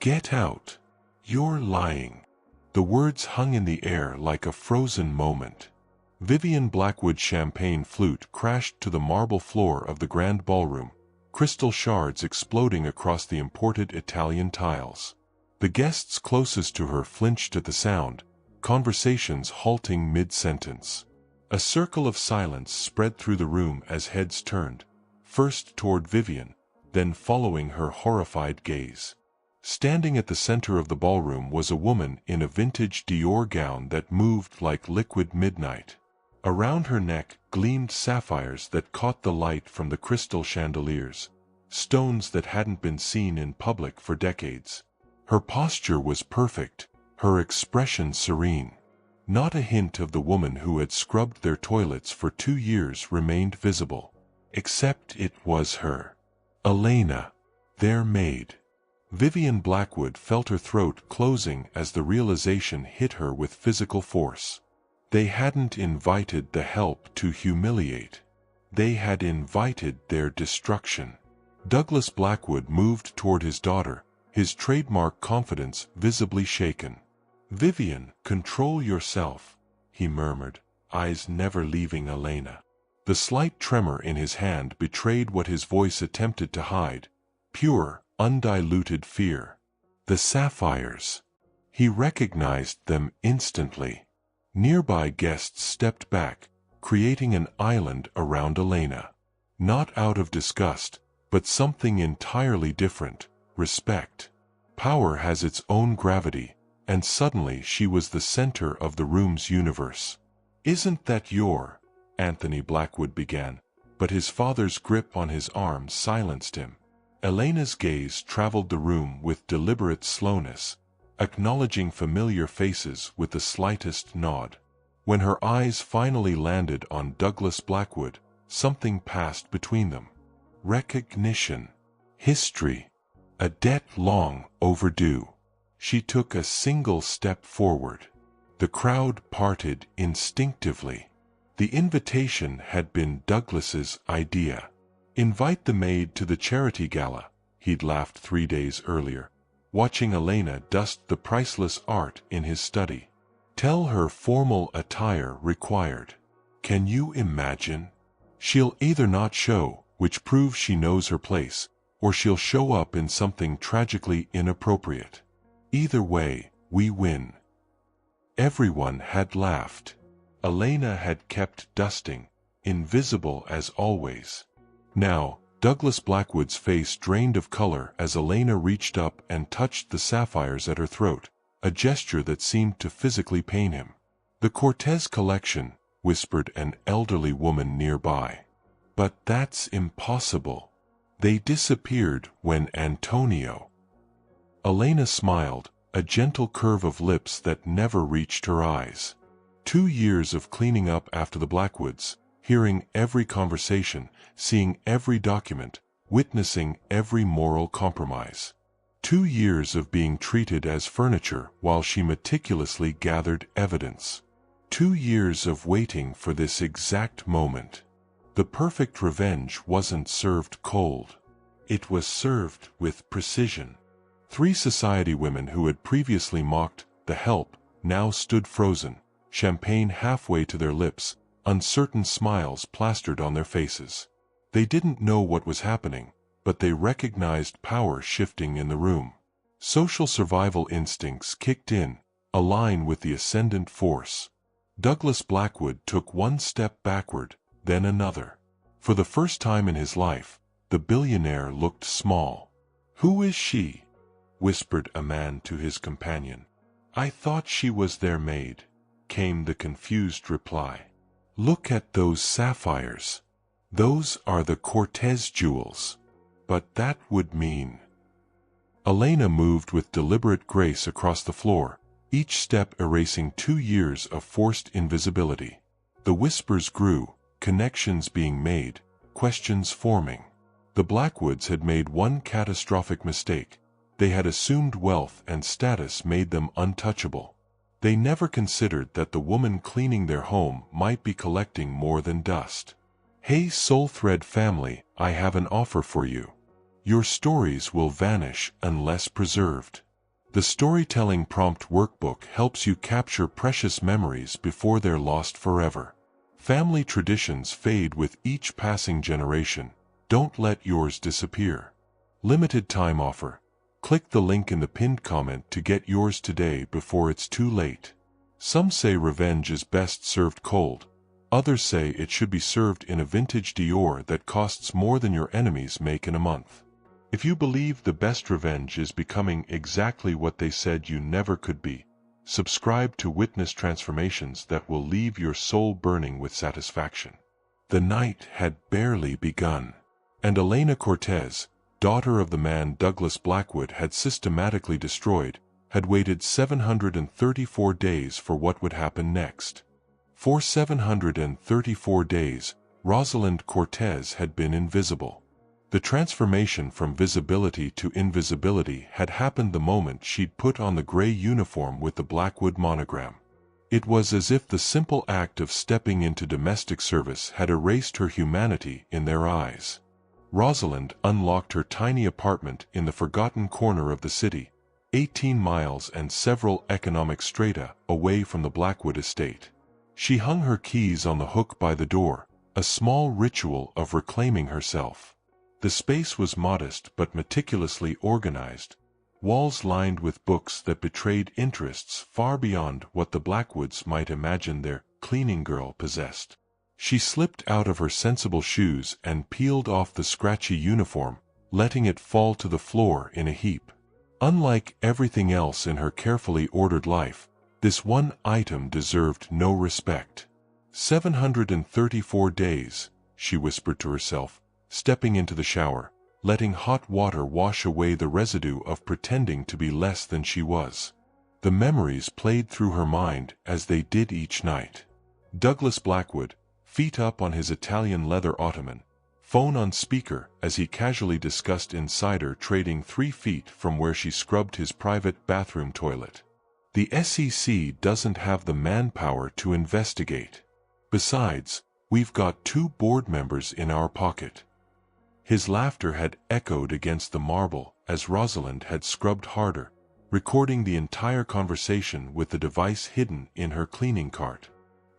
Get out. You're lying. The words hung in the air like a frozen moment. Vivian Blackwood's champagne flute crashed to the marble floor of the grand ballroom, crystal shards exploding across the imported Italian tiles. The guests closest to her flinched at the sound, conversations halting mid-sentence. A circle of silence spread through the room as heads turned, first toward Vivian, then following her horrified gaze. Standing at the center of the ballroom was a woman in a vintage Dior gown that moved like liquid midnight. Around her neck gleamed sapphires that caught the light from the crystal chandeliers, stones that hadn't been seen in public for decades. Her posture was perfect, her expression serene. Not a hint of the woman who had scrubbed their toilets for 2 years remained visible. Except it was her. Elena, their maid. Vivian Blackwood felt her throat closing as the realization hit her with physical force. They hadn't invited the help to humiliate. They had invited their destruction. Douglas Blackwood moved toward his daughter, his trademark confidence visibly shaken. "Vivian, control yourself," he murmured, eyes never leaving Elena. The slight tremor in his hand betrayed what his voice attempted to hide: pure, undiluted fear. The sapphires. He recognized them instantly. Nearby guests stepped back, creating an island around Elena. Not out of disgust, but something entirely different: respect. Power has its own gravity, and suddenly she was the center of the room's universe. "Isn't that your—" Anthony Blackwood began, but his father's grip on his arm silenced him. Elena's gaze traveled the room with deliberate slowness, acknowledging familiar faces with the slightest nod. When her eyes finally landed on Douglas Blackwood, something passed between them. Recognition. History. A debt long overdue. She took a single step forward. The crowd parted instinctively. The invitation had been Douglas's idea. Invite the maid to the charity gala, he'd laughed 3 days earlier, watching Elena dust the priceless art in his study. Tell her formal attire required. Can you imagine? She'll either not show, which proves she knows her place, or she'll show up in something tragically inappropriate. Either way, we win. Everyone had laughed. Elena had kept dusting, invisible as always. Now, Douglas Blackwood's face drained of color as Elena reached up and touched the sapphires at her throat, a gesture that seemed to physically pain him. "The Cortez collection," whispered an elderly woman nearby. "But that's impossible. They disappeared when Antonio—" Elena smiled, a gentle curve of lips that never reached her eyes. 2 years of cleaning up after the Blackwoods, hearing every conversation, seeing every document, witnessing every moral compromise. 2 years of being treated as furniture while she meticulously gathered evidence. 2 years of waiting for this exact moment. The perfect revenge wasn't served cold. It was served with precision. 3 society women who had previously mocked the help now stood frozen, champagne halfway to their lips, uncertain smiles plastered on their faces. They didn't know what was happening, but they recognized power shifting in the room. Social survival instincts kicked in, align with the ascendant force. Douglas Blackwood took 1 step backward, then another. For the first time in his life, the billionaire looked small. "Who is she?" whispered a man to his companion. "I thought she was their maid," came the confused reply. "Look at those sapphires. Those are the Cortez jewels." "But that would mean—" Elena moved with deliberate grace across the floor, each step erasing 2 years of forced invisibility. The whispers grew, connections being made, questions forming. The Blackwoods had made one catastrophic mistake. They had assumed wealth and status made them untouchable. They never considered that the woman cleaning their home might be collecting more than dust. "Hey SoulThread family, I have an offer for you. Your stories will vanish unless preserved. The Storytelling Prompt Workbook helps you capture precious memories before they're lost forever. Family traditions fade with each passing generation. Don't let yours disappear. Limited time offer. Click the link in the pinned comment to get yours today before it's too late. Some say revenge is best served cold. Others say it should be served in a vintage Dior that costs more than your enemies make in a month. If you believe the best revenge is becoming exactly what they said you never could be, subscribe to witness transformations that will leave your soul burning with satisfaction. The night had barely begun, and Elena Cortez, daughter of the man Douglas Blackwood had systematically destroyed, had waited 734 days for what would happen next. For 734 days, Rosalind Cortez had been invisible. The transformation from visibility to invisibility had happened the moment she'd put on the gray uniform with the Blackwood monogram. It was as if the simple act of stepping into domestic service had erased her humanity in their eyes. Rosalind unlocked her tiny apartment in the forgotten corner of the city, 18 miles and several economic strata away from the Blackwood estate. She hung her keys on the hook by the door, a small ritual of reclaiming herself. The space was modest but meticulously organized, walls lined with books that betrayed interests far beyond what the Blackwoods might imagine their cleaning girl possessed. She slipped out of her sensible shoes and peeled off the scratchy uniform, letting it fall to the floor in a heap. Unlike everything else in her carefully ordered life, this one item deserved no respect. 734 days, she whispered to herself, stepping into the shower, letting hot water wash away the residue of pretending to be less than she was. The memories played through her mind as they did each night. Douglas Blackwood, feet up on his Italian leather ottoman, phone on speaker as he casually discussed insider trading 3 feet from where she scrubbed his private bathroom toilet. The SEC doesn't have the manpower to investigate. Besides, we've got 2 board members in our pocket. His laughter had echoed against the marble as Rosalind had scrubbed harder, recording the entire conversation with the device hidden in her cleaning cart.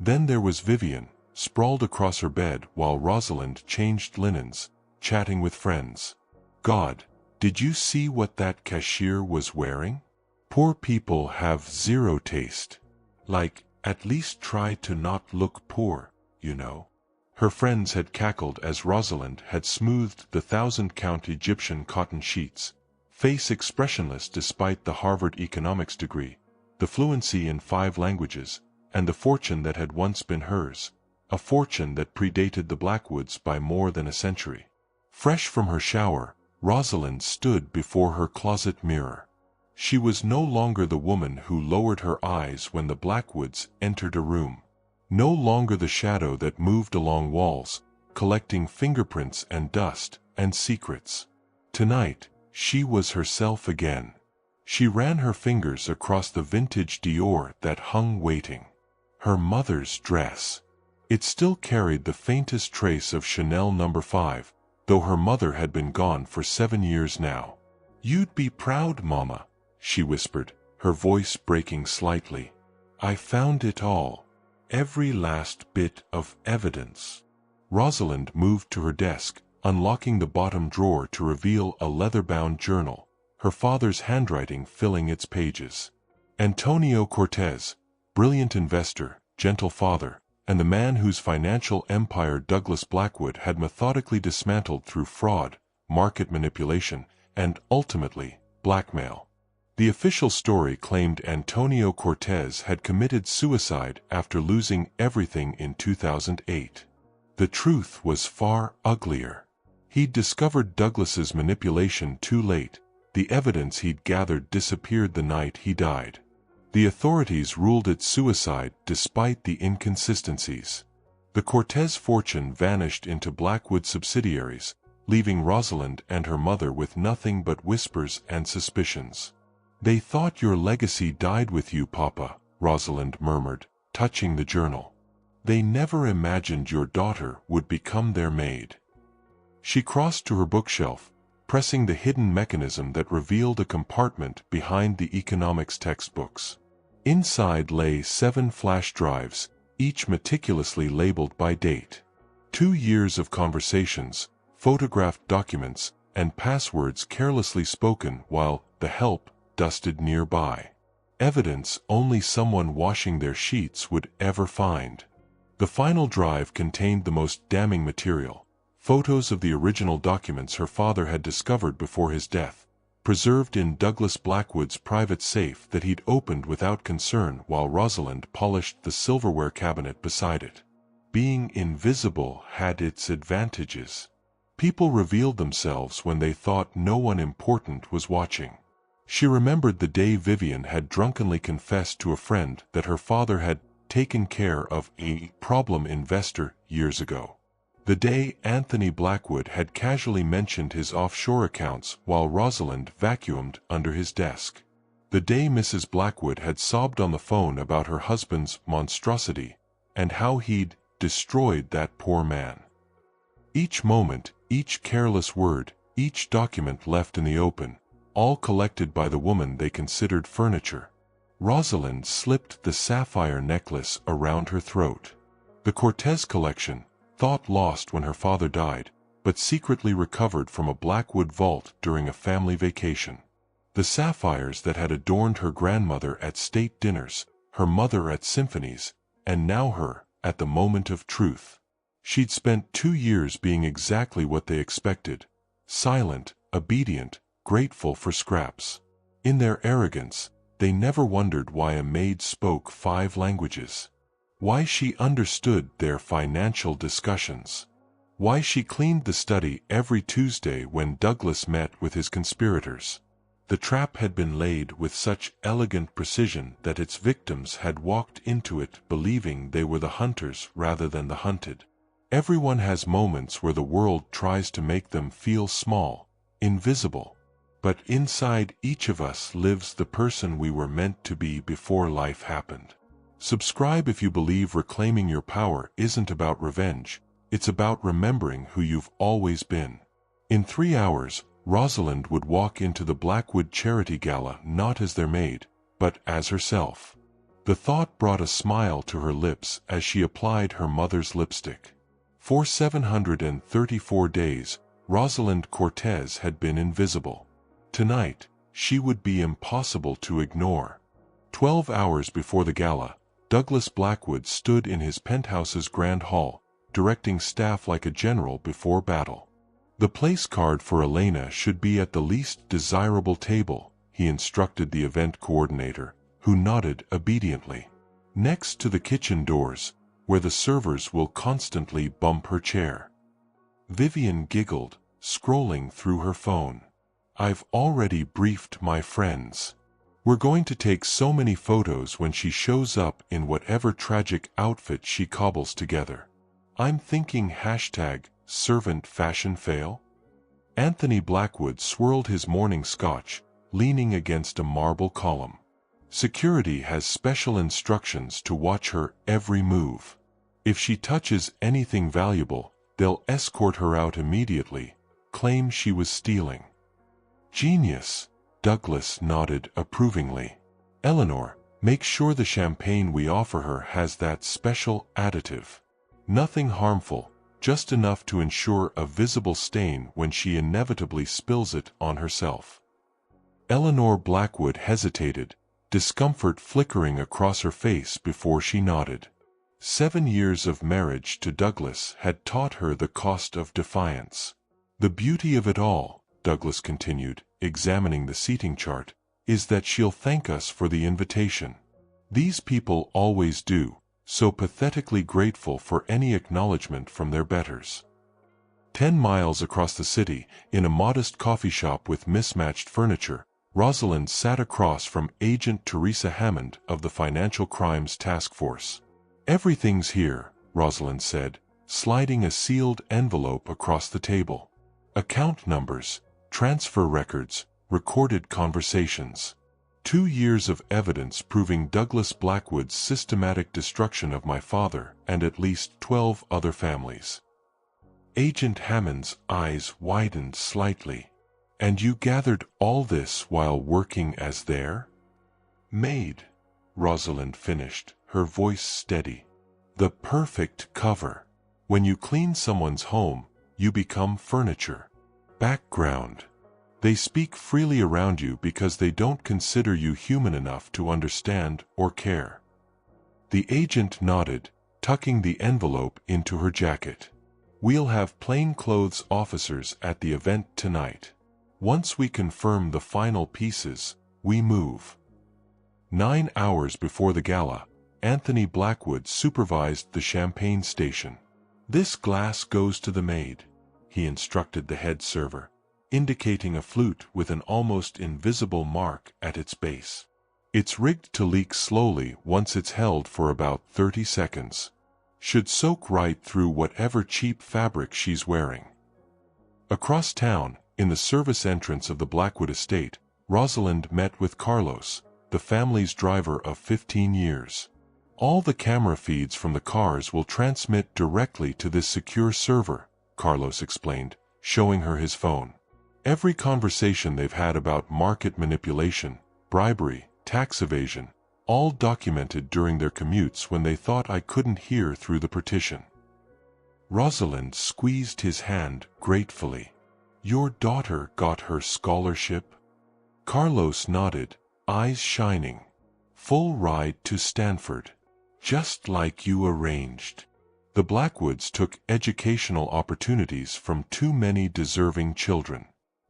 Then there was Vivian, sprawled across her bed while Rosalind changed linens, chatting with friends. God, did you see what that cashier was wearing? Poor people have zero taste. Like, at least try to not look poor, you know. Her friends had cackled as Rosalind had smoothed the 1,000-count Egyptian cotton sheets, face expressionless despite the Harvard economics degree, the fluency in 5 languages, and the fortune that had once been hers, a fortune that predated the Blackwoods by more than a century. Fresh from her shower, Rosalind stood before her closet mirror. She was no longer the woman who lowered her eyes when the Blackwoods entered a room. No longer the shadow that moved along walls, collecting fingerprints and dust and secrets. Tonight, she was herself again. She ran her fingers across the vintage Dior that hung waiting. Her mother's dress. It still carried the faintest trace of Chanel No. 5, though her mother had been gone for 7 years now. "You'd be proud, Mama," she whispered, her voice breaking slightly. "I found it all. Every last bit of evidence." Rosalind moved to her desk, unlocking the bottom drawer to reveal a leather-bound journal, her father's handwriting filling its pages. Antonio Cortez, brilliant investor, gentle father, and the man whose financial empire Douglas Blackwood had methodically dismantled through fraud, market manipulation, and, ultimately, blackmail. The official story claimed Antonio Cortez had committed suicide after losing everything in 2008. The truth was far uglier. He'd discovered Douglas's manipulation too late. The evidence he'd gathered disappeared the night he died. The authorities ruled it suicide despite the inconsistencies. The Cortez fortune vanished into Blackwood subsidiaries, leaving Rosalind and her mother with nothing but whispers and suspicions. "They thought your legacy died with you, Papa," Rosalind murmured, touching the journal. "They never imagined your daughter would become their maid." She crossed to her bookshelf, pressing the hidden mechanism that revealed a compartment behind the economics textbooks. Inside lay 7 flash drives, each meticulously labeled by date. 2 years of conversations, photographed documents, and passwords carelessly spoken while the help dusted nearby. Evidence only someone washing their sheets would ever find. The final drive contained the most damning material: photos of the original documents her father had discovered before his death, preserved in Douglas Blackwood's private safe that he'd opened without concern while Rosalind polished the silverware cabinet beside it. Being invisible had its advantages. People revealed themselves when they thought no one important was watching. She remembered the day Vivian had drunkenly confessed to a friend that her father had taken care of a problem investor years ago. The day Anthony Blackwood had casually mentioned his offshore accounts while Rosalind vacuumed under his desk. The day Mrs. Blackwood had sobbed on the phone about her husband's monstrosity and how he'd destroyed that poor man. Each moment, each careless word, each document left in the open, all collected by the woman they considered furniture. Rosalind slipped the sapphire necklace around her throat. The Cortez collection, thought lost when her father died, but secretly recovered from a Blackwood vault during a family vacation. The sapphires that had adorned her grandmother at state dinners, her mother at symphonies, and now her, at the moment of truth. She'd spent 2 years being exactly what they expected: silent, obedient, grateful for scraps. In their arrogance, they never wondered why a maid spoke 5 languages. Why she understood their financial discussions. Why she cleaned the study every Tuesday when Douglas met with his conspirators. The trap had been laid with such elegant precision that its victims had walked into it believing they were the hunters rather than the hunted. Everyone has moments where the world tries to make them feel small, invisible. But inside each of us lives the person we were meant to be before life happened. Subscribe if you believe reclaiming your power isn't about revenge, it's about remembering who you've always been. In 3 hours, Rosalind would walk into the Blackwood Charity Gala not as their maid, but as herself. The thought brought a smile to her lips as she applied her mother's lipstick. For 734 days, Rosalind Cortez had been invisible. Tonight, she would be impossible to ignore. 12 hours before the gala, Douglas Blackwood stood in his penthouse's grand hall, directing staff like a general before battle. The place card for Elena should be at the least desirable table, he instructed the event coordinator, who nodded obediently. Next to the kitchen doors, where the servers will constantly bump her chair. Vivian giggled, scrolling through her phone. I've already briefed my friends. We're going to take so many photos when she shows up in whatever tragic outfit she cobbles together. I'm thinking #servant fashion fail? Anthony Blackwood swirled his morning scotch, leaning against a marble column. Security has special instructions to watch her every move. If she touches anything valuable, they'll escort her out immediately, claim she was stealing. Genius, Douglas nodded approvingly. Eleanor, make sure the champagne we offer her has that special additive. Nothing harmful, just enough to ensure a visible stain when she inevitably spills it on herself. Eleanor Blackwood hesitated, discomfort flickering across her face before she nodded. 7 years of marriage to Douglas had taught her the cost of defiance. The beauty of it all, Douglas continued, examining the seating chart, is that she'll thank us for the invitation. These people always do, so pathetically grateful for any acknowledgement from their betters. 10 miles across the city, in a modest coffee shop with mismatched furniture, Rosalind sat across from Agent Teresa Hammond of the Financial Crimes Task Force. Everything's here, Rosalind said, sliding a sealed envelope across the table. Account numbers, transfer records, recorded conversations. 2 years of evidence proving Douglas Blackwood's systematic destruction of my father and at least 12 other families. Agent Hammond's eyes widened slightly. And you gathered all this while working as their maid, Rosalind finished, her voice steady. The perfect cover. When you clean someone's home, you become furniture. Background. They speak freely around you because they don't consider you human enough to understand or care. The agent nodded, tucking the envelope into her jacket. We'll have plainclothes officers at the event tonight. Once we confirm the final pieces, we move. 9 hours before the gala, Anthony Blackwood supervised the champagne station. This glass goes to the maid, he instructed the head server, indicating a flute with an almost invisible mark at its base. It's rigged to leak slowly once it's held for about 30 seconds. Should soak right through whatever cheap fabric she's wearing. Across town, in the service entrance of the Blackwood estate, Rosalind met with Carlos, the family's driver of 15 years. All the camera feeds from the cars will transmit directly to this secure server, Carlos explained, showing her his phone. Every conversation they've had about market manipulation, bribery, tax evasion, all documented during their commutes when they thought I couldn't hear through the partition. Rosalind squeezed his hand gratefully. Your daughter got her scholarship? Carlos nodded, eyes shining. Full ride to Stanford. Just like you arranged. The Blackwoods took educational opportunities from too many deserving children.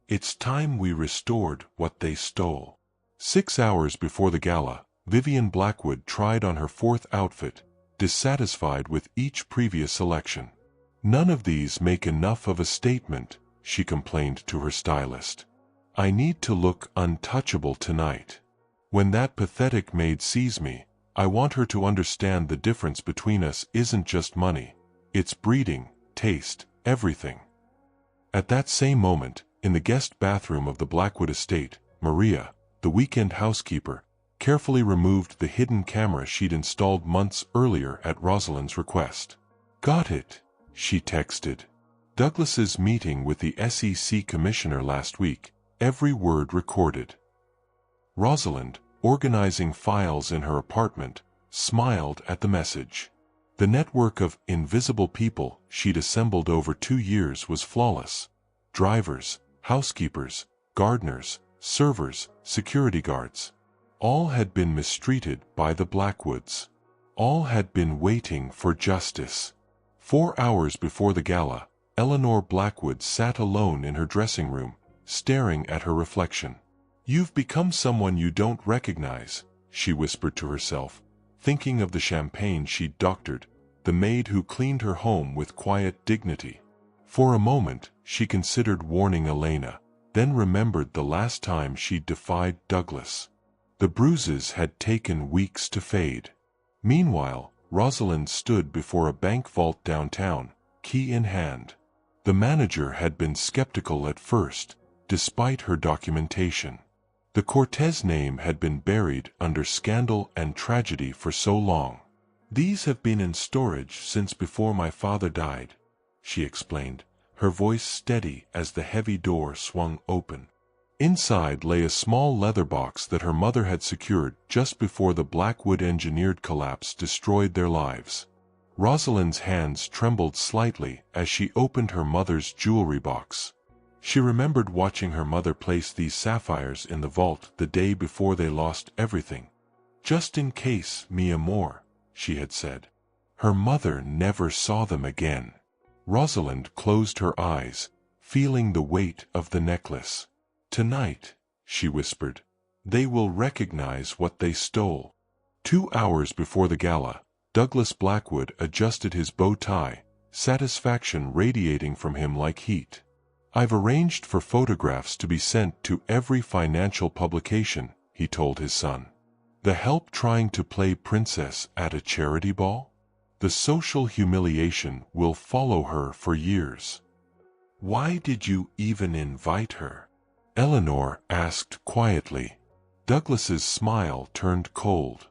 It's time we restored what they stole. 6 hours before the gala, Vivian Blackwood tried on her 4th outfit, dissatisfied with each previous selection. None of these make enough of a statement, she complained to her stylist. I need to look untouchable tonight. When that pathetic maid sees me, I want her to understand the difference between us isn't just money. It's breeding, taste, everything. At that same moment, in the guest bathroom of the Blackwood estate, Maria, the weekend housekeeper, carefully removed the hidden camera she'd installed months earlier at Rosalind's request. Got it, she texted. Douglas's meeting with the SEC commissioner last week, every word recorded. Rosalind, organizing files in her apartment, smiled at the message. The network of invisible people she'd assembled over 2 years was flawless. Drivers, housekeepers, gardeners, servers, security guards. All had been mistreated by the Blackwoods. All had been waiting for justice. 4 hours before the gala, Eleanor Blackwood sat alone in her dressing room, staring at her reflection. You've become someone you don't recognize, she whispered to herself, thinking of the champagne she'd doctored, the maid who cleaned her home with quiet dignity. For a moment, she considered warning Elena, then remembered the last time she'd defied Douglas. The bruises had taken weeks to fade. Meanwhile, Rosalind stood before a bank vault downtown, key in hand. The manager had been skeptical at first, despite her documentation. The Cortez name had been buried under scandal and tragedy for so long. These have been in storage since before my father died, she explained, her voice steady as the heavy door swung open. Inside lay a small leather box that her mother had secured just before the Blackwood engineered collapse destroyed their lives. Rosalind's hands trembled slightly as she opened her mother's jewelry box. She remembered watching her mother place these sapphires in the vault the day before they lost everything. Just in case, mi amor, she had said. Her mother never saw them again. Rosalind closed her eyes, feeling the weight of the necklace. Tonight, she whispered, they will recognize what they stole. 2 hours before the gala, Douglas Blackwood adjusted his bow tie, satisfaction radiating from him like heat. I've arranged for photographs to be sent to every financial publication, he told his son. The help trying to play princess at a charity ball? The social humiliation will follow her for years. Why did you even invite her? Eleanor asked quietly. Douglas's smile turned cold.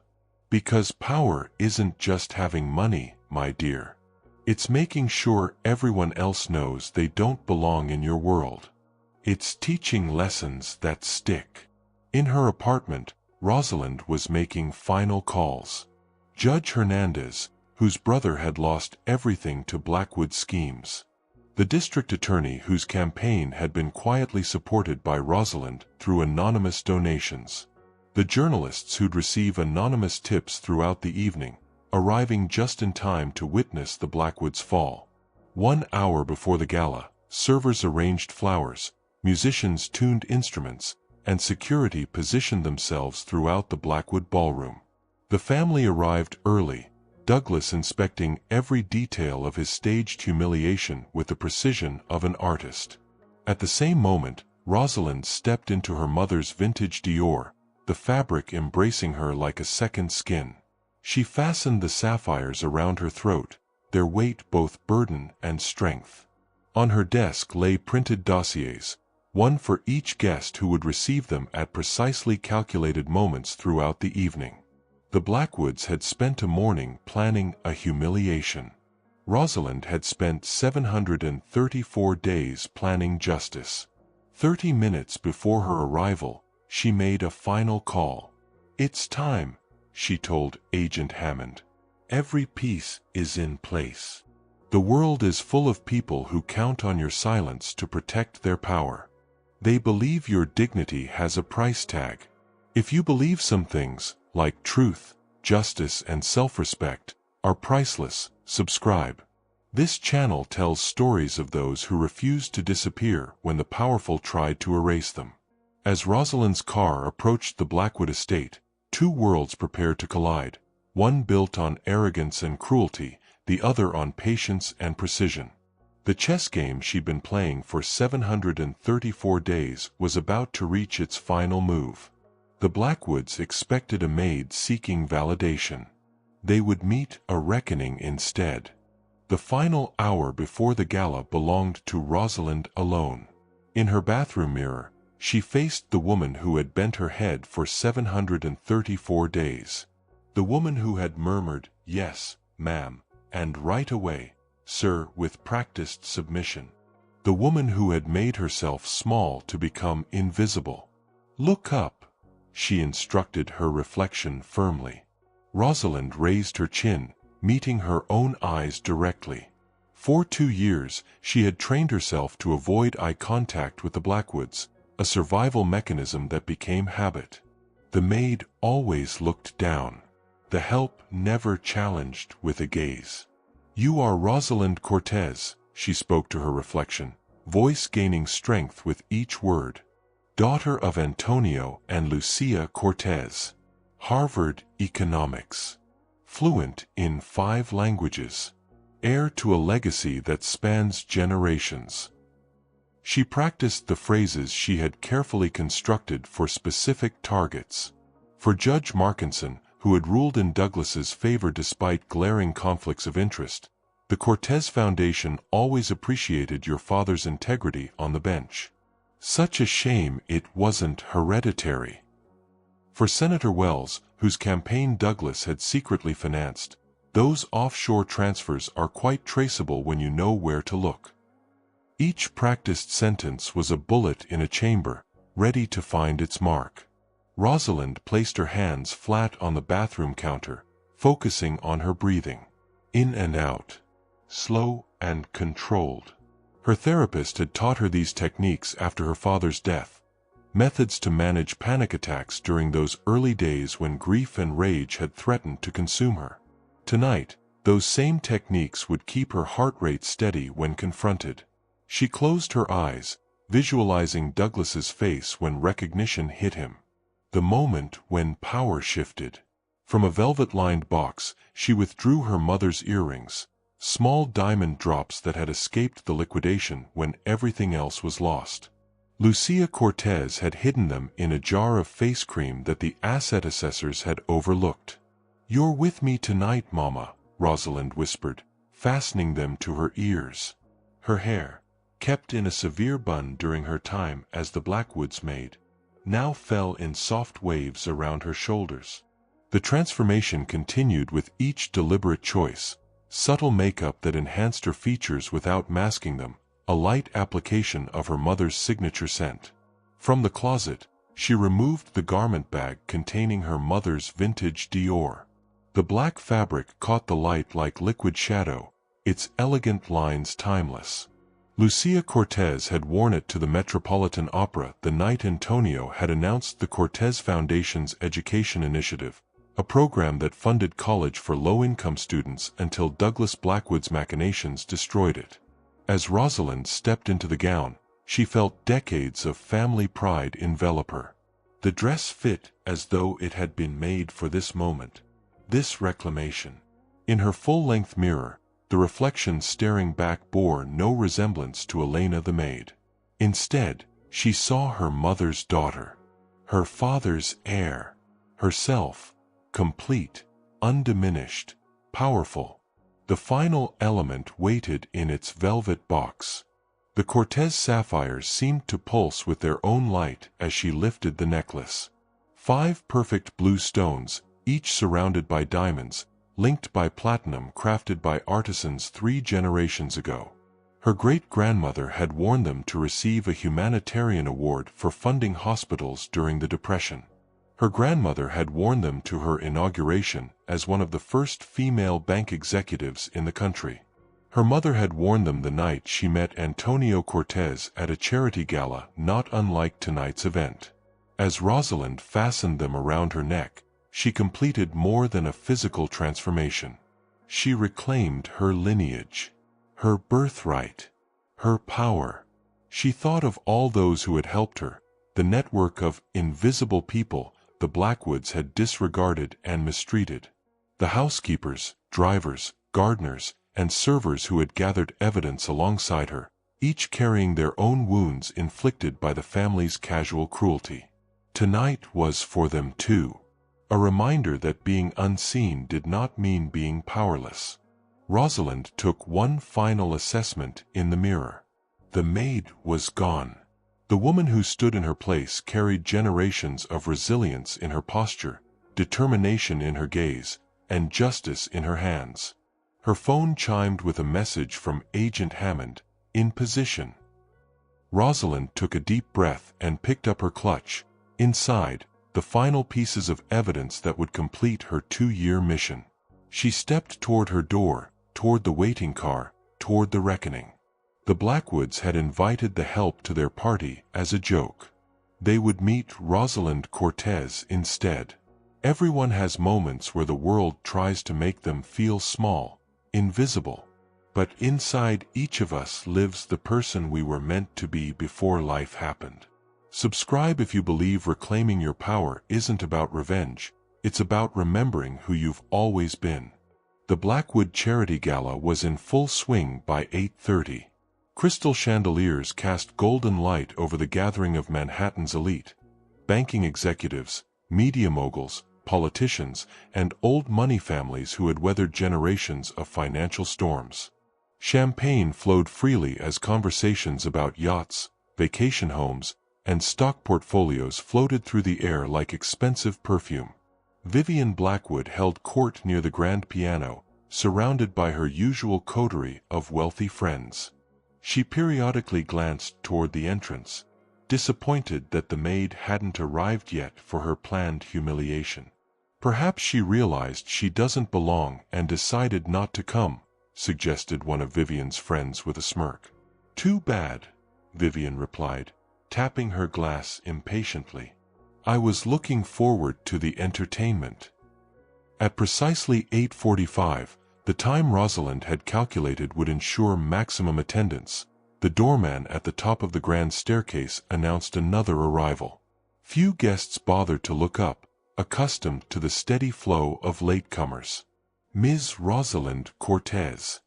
Because power isn't just having money, my dear. It's making sure everyone else knows they don't belong in your world. It's teaching lessons that stick. In her apartment, Rosalind was making final calls. Judge Hernandez, whose brother had lost everything to Blackwood schemes. The district attorney whose campaign had been quietly supported by Rosalind through anonymous donations. The journalists who'd receive anonymous tips throughout the evening, arriving just in time to witness the Blackwoods' fall. 1 hour before the gala, servers arranged flowers, musicians tuned instruments, and security positioned themselves throughout the Blackwood ballroom. The family arrived early, Douglas inspecting every detail of his staged humiliation with the precision of an artist. At the same moment, Rosalind stepped into her mother's vintage Dior, the fabric embracing her like a second skin. She fastened the sapphires around her throat, their weight both burden and strength. On her desk lay printed dossiers, one for each guest who would receive them at precisely calculated moments throughout the evening. The Blackwoods had spent a morning planning a humiliation. Rosalind had spent 734 days planning justice. 30 minutes before her arrival, she made a final call. "It's time," she told Agent Hammond. "Every piece is in place. The world is full of people who count on your silence to protect their power. They believe your dignity has a price tag. If you believe some things, like truth, justice, and self-respect, are priceless, subscribe." This channel tells stories of those who refused to disappear when the powerful tried to erase them. As Rosalind's car approached the Blackwood estate, two worlds prepared to collide, one built on arrogance and cruelty, the other on patience and precision. The chess game she'd been playing for 734 days was about to reach its final move. The Blackwoods expected a maid seeking validation. They would meet a reckoning instead. The final hour before the gala belonged to Rosalind alone. In her bathroom mirror, she faced the woman who had bent her head for 734 days. The woman who had murmured, "Yes, ma'am, and right away, sir," with practiced submission. The woman who had made herself small to become invisible. "Look up," she instructed her reflection firmly. Rosalind raised her chin, meeting her own eyes directly. For 2 years, she had trained herself to avoid eye contact with the Blackwoods, a survival mechanism that became habit. The maid always looked down. The help never challenged with a gaze. "You are Rosalind Cortez," she spoke to her reflection, voice gaining strength with each word. "Daughter of Antonio and Lucia Cortez. Harvard Economics. Fluent in 5 languages. Heir to a legacy that spans generations." She practiced the phrases she had carefully constructed for specific targets. For Judge Markinson, who had ruled in Douglas's favor despite glaring conflicts of interest, the Cortez Foundation always appreciated your father's integrity on the bench. Such a shame it wasn't hereditary. For Senator Wells, whose campaign Douglas had secretly financed, those offshore transfers are quite traceable when you know where to look. Each practiced sentence was a bullet in a chamber, ready to find its mark. Rosalind placed her hands flat on the bathroom counter, focusing on her breathing. In and out. Slow and controlled. Her therapist had taught her these techniques after her father's death, methods to manage panic attacks during those early days when grief and rage had threatened to consume her. Tonight, those same techniques would keep her heart rate steady when confronted. She closed her eyes, visualizing Douglas's face when recognition hit him. The moment when power shifted. From a velvet-lined box, she withdrew her mother's earrings, small diamond drops that had escaped the liquidation when everything else was lost. Lucia Cortez had hidden them in a jar of face cream that the asset assessors had overlooked. "You're with me tonight, Mama," Rosalind whispered, fastening them to her ears. Her hair, kept in a severe bun during her time as the Blackwoods maid, now fell in soft waves around her shoulders. The transformation continued with each deliberate choice, subtle makeup that enhanced her features without masking them, a light application of her mother's signature scent. From the closet, she removed the garment bag containing her mother's vintage Dior. The black fabric caught the light like liquid shadow, its elegant lines timeless. Lucia Cortez had worn it to the Metropolitan Opera the night Antonio had announced the Cortez Foundation's education initiative, a program that funded college for low-income students until Douglas Blackwood's machinations destroyed it. As Rosalind stepped into the gown, she felt decades of family pride envelop her. The dress fit as though it had been made for this moment, this reclamation. In her full-length mirror, the reflection staring back bore no resemblance to Elena the maid. Instead, she saw her mother's daughter, her father's heir, herself, complete, undiminished, powerful. The final element waited in its velvet box. The Cortez sapphires seemed to pulse with their own light as she lifted the necklace. 5 perfect blue stones, each surrounded by diamonds, linked by platinum crafted by artisans 3 generations ago. Her great-grandmother had worn them to receive a humanitarian award for funding hospitals during the Depression. Her grandmother had worn them to her inauguration as one of the first female bank executives in the country. Her mother had worn them the night she met Antonio Cortez at a charity gala not unlike tonight's event. As Rosalind fastened them around her neck, she completed more than a physical transformation. She reclaimed her lineage, her birthright, her power. She thought of all those who had helped her, the network of invisible people the Blackwoods had disregarded and mistreated. The housekeepers, drivers, gardeners, and servers who had gathered evidence alongside her, each carrying their own wounds inflicted by the family's casual cruelty. Tonight was for them too. A reminder that being unseen did not mean being powerless. Rosalind took one final assessment in the mirror. The maid was gone. The woman who stood in her place carried generations of resilience in her posture, determination in her gaze, and justice in her hands. Her phone chimed with a message from Agent Hammond, in position. Rosalind took a deep breath and picked up her clutch. Inside, the final pieces of evidence that would complete her 2-year mission. She stepped toward her door, toward the waiting car, toward the reckoning. The Blackwoods had invited the help to their party as a joke. They would meet Rosalind Cortez instead. Everyone has moments where the world tries to make them feel small, invisible. But inside each of us lives the person we were meant to be before life happened. Subscribe if you believe reclaiming your power isn't about revenge, it's about remembering who you've always been. The Blackwood Charity Gala was in full swing by 8:30. Crystal chandeliers cast golden light over the gathering of Manhattan's elite. Banking executives, media moguls, politicians, and old money families who had weathered generations of financial storms. Champagne flowed freely as conversations about yachts, vacation homes, and stock portfolios floated through the air like expensive perfume. Vivian Blackwood held court near the grand piano, surrounded by her usual coterie of wealthy friends. She periodically glanced toward the entrance, disappointed that the maid hadn't arrived yet for her planned humiliation. Perhaps she realized she doesn't belong and decided not to come, suggested one of Vivian's friends with a smirk. Too bad, Vivian replied, tapping her glass impatiently. I was looking forward to the entertainment. At precisely 8:45, the time Rosalind had calculated would ensure maximum attendance, the doorman at the top of the grand staircase announced another arrival. Few guests bothered to look up, accustomed to the steady flow of latecomers. Ms. Rosalind Cortez.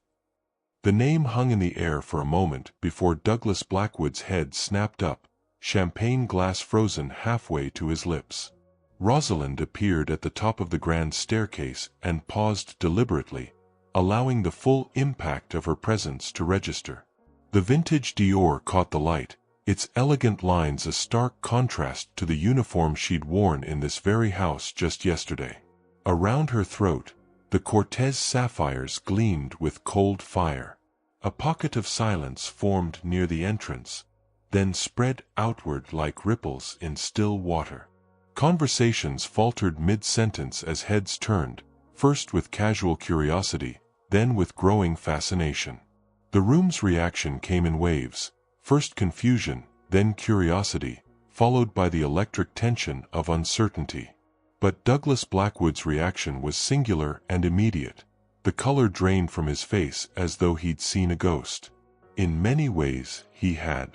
The name hung in the air for a moment before Douglas Blackwood's head snapped up, champagne glass frozen halfway to his lips. Rosalind appeared at the top of the grand staircase and paused deliberately, allowing the full impact of her presence to register. The vintage Dior caught the light, its elegant lines a stark contrast to the uniform she'd worn in this very house just yesterday. Around her throat, the Cortez sapphires gleamed with cold fire. A pocket of silence formed near the entrance, then spread outward like ripples in still water. Conversations faltered mid-sentence as heads turned, first with casual curiosity, then with growing fascination. The room's reaction came in waves, first confusion, then curiosity, followed by the electric tension of uncertainty. But Douglas Blackwood's reaction was singular and immediate. The color drained from his face as though he'd seen a ghost. In many ways, he had.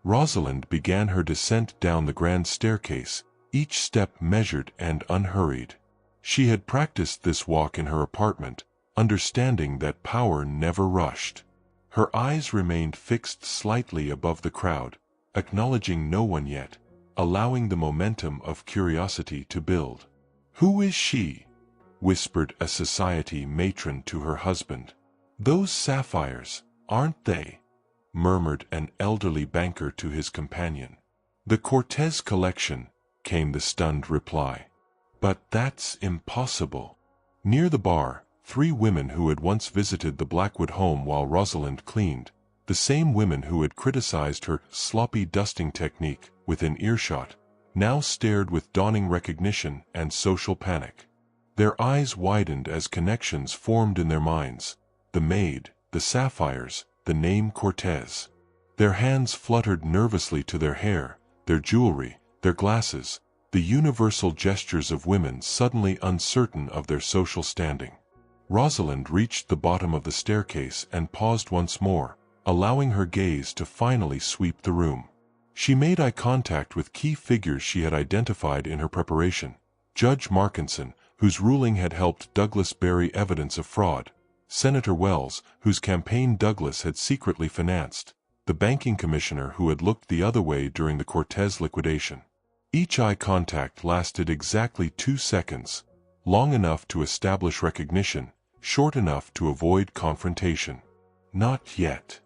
Rosalind began her descent down the grand staircase, each step measured and unhurried. She had practiced this walk in her apartment, understanding that power never rushed. Her eyes remained fixed slightly above the crowd, acknowledging no one yet, allowing the momentum of curiosity to build. "Who is she?" whispered a society matron to her husband. "Those sapphires, aren't they?" murmured an elderly banker to his companion. "The Cortez collection," came the stunned reply. "But that's impossible." Near the bar, 3 women who had once visited the Blackwood home while Rosalind cleaned, the same women who had criticized her sloppy dusting technique within earshot, now stared with dawning recognition and social panic. Their eyes widened as connections formed in their minds. The maid, the sapphires, the name Cortez. Their hands fluttered nervously to their hair, their jewelry, their glasses, the universal gestures of women suddenly uncertain of their social standing. Rosalind reached the bottom of the staircase and paused once more, allowing her gaze to finally sweep the room. She made eye contact with key figures she had identified in her preparation. Judge Markinson, whose ruling had helped Douglas bury evidence of fraud. Senator Wells, whose campaign Douglas had secretly financed. The banking commissioner who had looked the other way during the Cortez liquidation. Each eye contact lasted exactly 2 seconds, long enough to establish recognition, short enough to avoid confrontation. Not yet.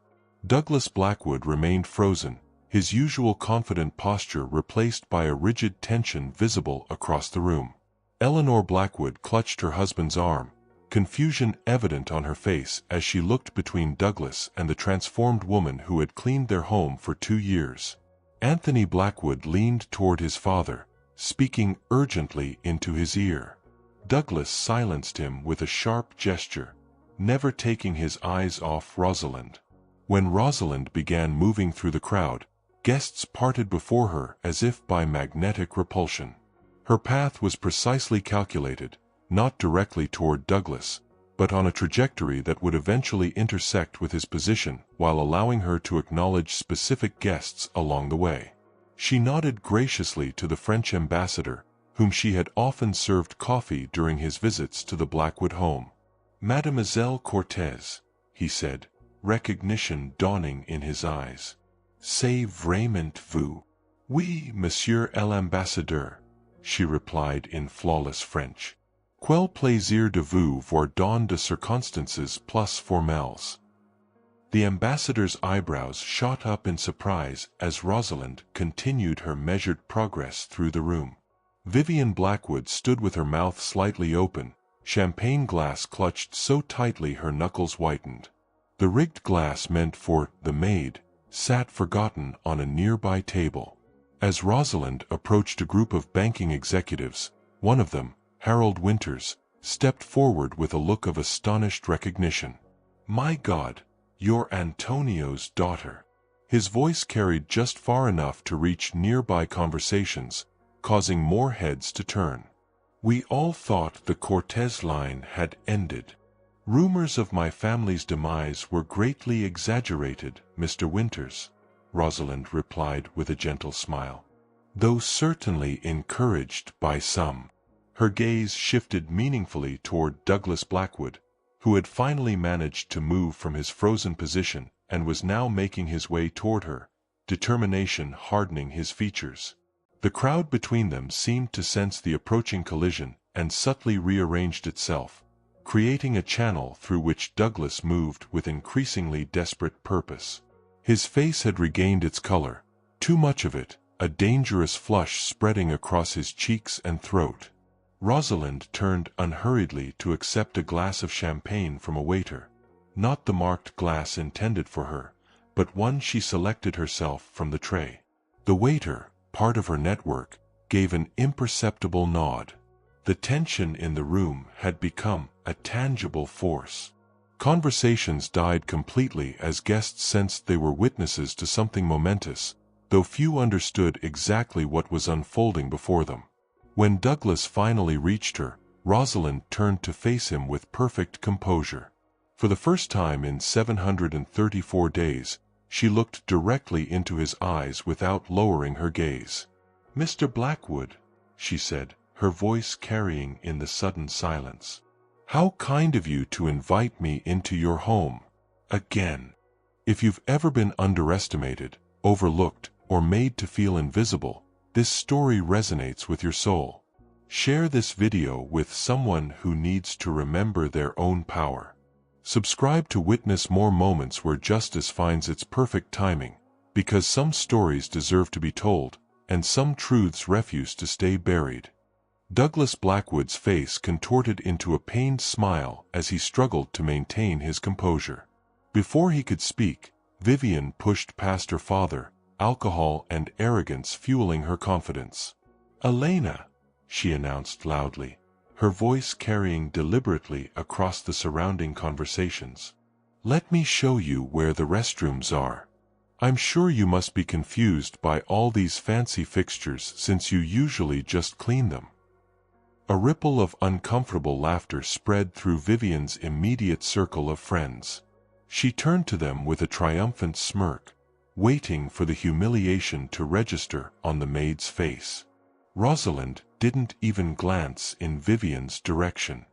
Douglas Blackwood remained frozen, his usual confident posture replaced by a rigid tension visible across the room. Eleanor Blackwood clutched her husband's arm, confusion evident on her face as she looked between Douglas and the transformed woman who had cleaned their home for 2 years. Anthony Blackwood leaned toward his father, speaking urgently into his ear. Douglas silenced him with a sharp gesture, never taking his eyes off Rosalind. When Rosalind began moving through the crowd, guests parted before her as if by magnetic repulsion. Her path was precisely calculated, not directly toward Douglas, but on a trajectory that would eventually intersect with his position while allowing her to acknowledge specific guests along the way. She nodded graciously to the French ambassador, whom she had often served coffee during his visits to the Blackwood home. "Mademoiselle Cortez," he said, recognition dawning in his eyes. "C'est vraiment vous?" "Oui, monsieur l'ambassadeur," she replied in flawless French. "Quel plaisir de vous voir dans de circonstances plus formelles." The ambassador's eyebrows shot up in surprise as Rosalind continued her measured progress through the room. Vivian Blackwood stood with her mouth slightly open, champagne glass clutched so tightly her knuckles whitened. The rigged glass meant for the maid sat forgotten on a nearby table. As Rosalind approached a group of banking executives, one of them, Harold Winters, stepped forward with a look of astonished recognition. "My God, you're Antonio's daughter." His voice carried just far enough to reach nearby conversations, causing more heads to turn. "We all thought the Cortez line had ended. Rumors of my family's demise were greatly exaggerated, Mr. Winters," Rosalind replied with a gentle smile. "Though certainly encouraged by some." Her gaze shifted meaningfully toward Douglas Blackwood, who had finally managed to move from his frozen position and was now making his way toward her, determination hardening his features. The crowd between them seemed to sense the approaching collision and subtly rearranged itself, creating a channel through which Douglas moved with increasingly desperate purpose. His face had regained its color, too much of it, a dangerous flush spreading across his cheeks and throat. Rosalind turned unhurriedly to accept a glass of champagne from a waiter. not the marked glass intended for her, but one she selected herself from the tray. The waiter, part of her network, gave an imperceptible nod. The tension in the room had become a tangible force. Conversations died completely as guests sensed they were witnesses to something momentous, though few understood exactly what was unfolding before them. When Douglas finally reached her, Rosalind turned to face him with perfect composure. For the first time in 734 days, she looked directly into his eyes without lowering her gaze. "Mr. Blackwood," she said, her voice carrying in the sudden silence. "How kind of you to invite me into your home. Again. If you've ever been underestimated, overlooked, or made to feel invisible, this story resonates with your soul. Share this video with someone who needs to remember their own power. Subscribe to witness more moments where justice finds its perfect timing, because some stories deserve to be told, and some truths refuse to stay buried." Douglas Blackwood's face contorted into a pained smile as he struggled to maintain his composure. Before he could speak, Vivian pushed past her father, alcohol and arrogance fueling her confidence. "Elena," she announced loudly, her voice carrying deliberately across the surrounding conversations. "Let me show you where the restrooms are. I'm sure you must be confused by all these fancy fixtures since you usually just clean them." A ripple of uncomfortable laughter spread through Vivian's immediate circle of friends. She turned to them with a triumphant smirk, waiting for the humiliation to register on the maid's face. Rosalind didn't even glance in Vivian's direction.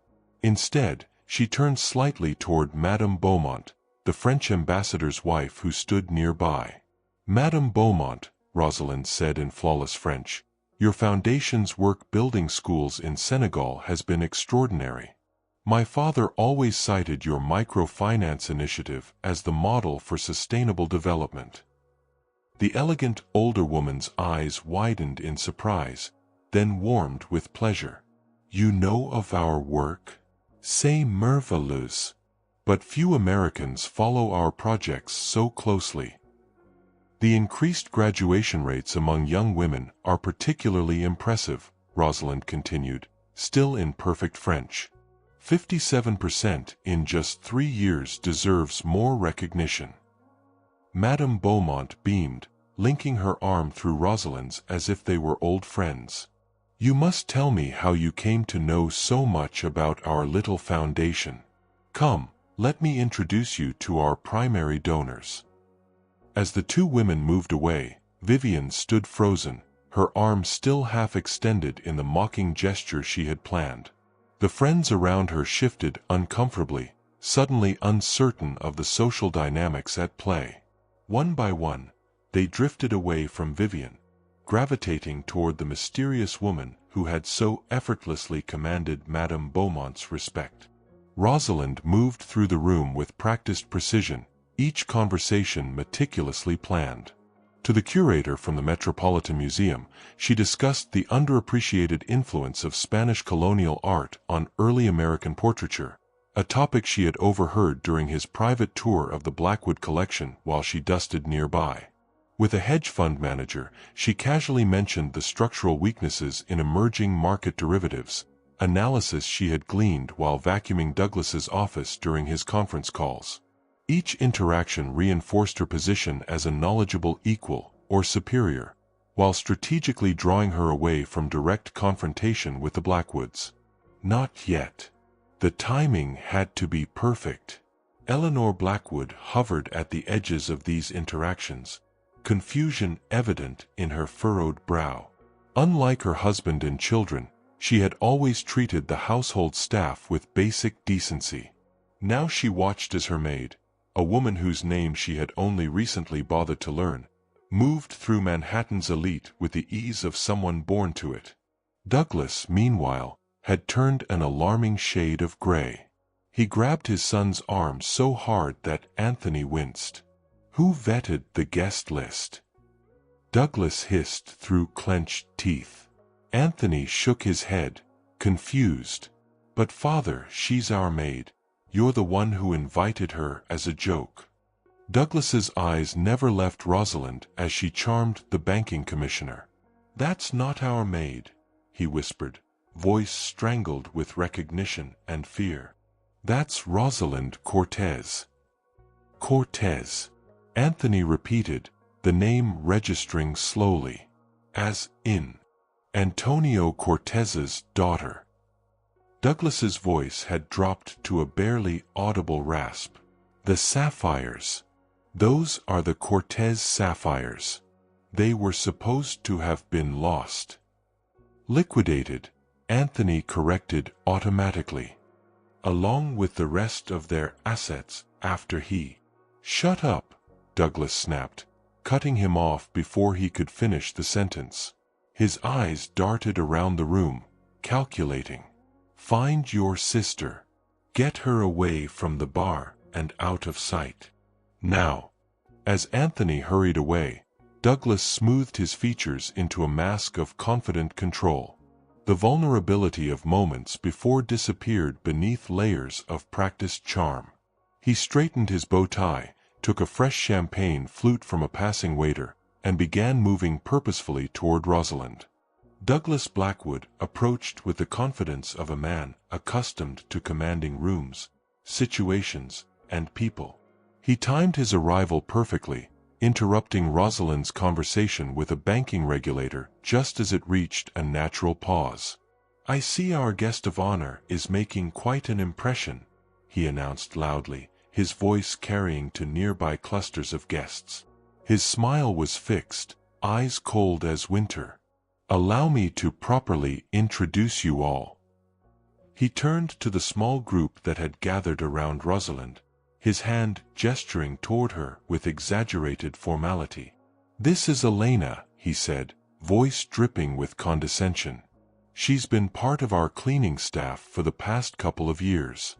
Instead, she turned slightly toward Madame Beaumont, the French ambassador's wife who stood nearby. "Madame Beaumont," Rosalind said in flawless French, "your foundation's work building schools in Senegal has been extraordinary. My father always cited your microfinance initiative as the model for sustainable development." The elegant older woman's eyes widened in surprise, then warmed with pleasure. "You know of our work? C'est merveilleux. But few Americans follow our projects so closely." "The increased graduation rates among young women are particularly impressive," Rosalind continued, still in perfect French. 57% in just 3 years deserves more recognition." Madame Beaumont beamed, linking her arm through Rosalind's as if they were old friends. "You must tell me how you came to know so much about our little foundation. Come, let me introduce you to our primary donors." As the two women moved away, Vivian stood frozen, her arm still half extended in the mocking gesture she had planned. The friends around her shifted uncomfortably, suddenly uncertain of the social dynamics at play. One by one, they drifted away from Vivian, gravitating toward the mysterious woman who had so effortlessly commanded Madame Beaumont's respect. Rosalind moved through the room with practiced precision, each conversation meticulously planned. To the curator from the Metropolitan Museum, she discussed the underappreciated influence of Spanish colonial art on early American portraiture, a topic she had overheard during his private tour of the Blackwood collection while she dusted nearby. With a hedge fund manager, she casually mentioned the structural weaknesses in emerging market derivatives, analysis she had gleaned while vacuuming Douglas's office during his conference calls. Each interaction reinforced her position as a knowledgeable equal or superior, while strategically drawing her away from direct confrontation with the Blackwoods. Not yet. The timing had to be perfect. Eleanor Blackwood hovered at the edges of these interactions, confusion evident in her furrowed brow. Unlike her husband and children, she had always treated the household staff with basic decency. Now she watched as her maid, a woman whose name she had only recently bothered to learn, moved through Manhattan's elite with the ease of someone born to it. Douglas, meanwhile, had turned an alarming shade of gray. He grabbed his son's arm so hard that Anthony winced. "Who vetted the guest list?" Douglas hissed through clenched teeth. Anthony shook his head, confused. "But father, she's our maid. You're the one who invited her as a joke." Douglas's eyes never left Rosalind as she charmed the banking commissioner. "That's not our maid," he whispered, voice strangled with recognition and fear. "That's Rosalind Cortez." "Cortez," Anthony repeated, the name registering slowly. "As in Antonio Cortez's daughter." Douglas's voice had dropped to a barely audible rasp. "The sapphires. Those are the Cortez sapphires. They were supposed to have been lost." "Liquidated," Anthony corrected automatically. "Along with the rest of their assets after he—" "Shut up," Douglas snapped, cutting him off before he could finish the sentence. His eyes darted around the room, calculating. "Find your sister. Get her away from the bar and out of sight. Now." As Anthony hurried away, Douglas smoothed his features into a mask of confident control. The vulnerability of moments before disappeared beneath layers of practiced charm. He straightened his bow tie, took a fresh champagne flute from a passing waiter, and began moving purposefully toward Rosalind. Douglas Blackwood approached with the confidence of a man accustomed to commanding rooms, situations, and people. He timed his arrival perfectly, interrupting Rosalind's conversation with a banking regulator just as it reached a natural pause. "I see our guest of honor is making quite an impression," he announced loudly, his voice carrying to nearby clusters of guests. His smile was fixed, eyes cold as winter. "Allow me to properly introduce you all." He turned to the small group that had gathered around Rosalind, his hand gesturing toward her with exaggerated formality. "This is Elena," he said, voice dripping with condescension. "She's been part of our cleaning staff for the past couple of years.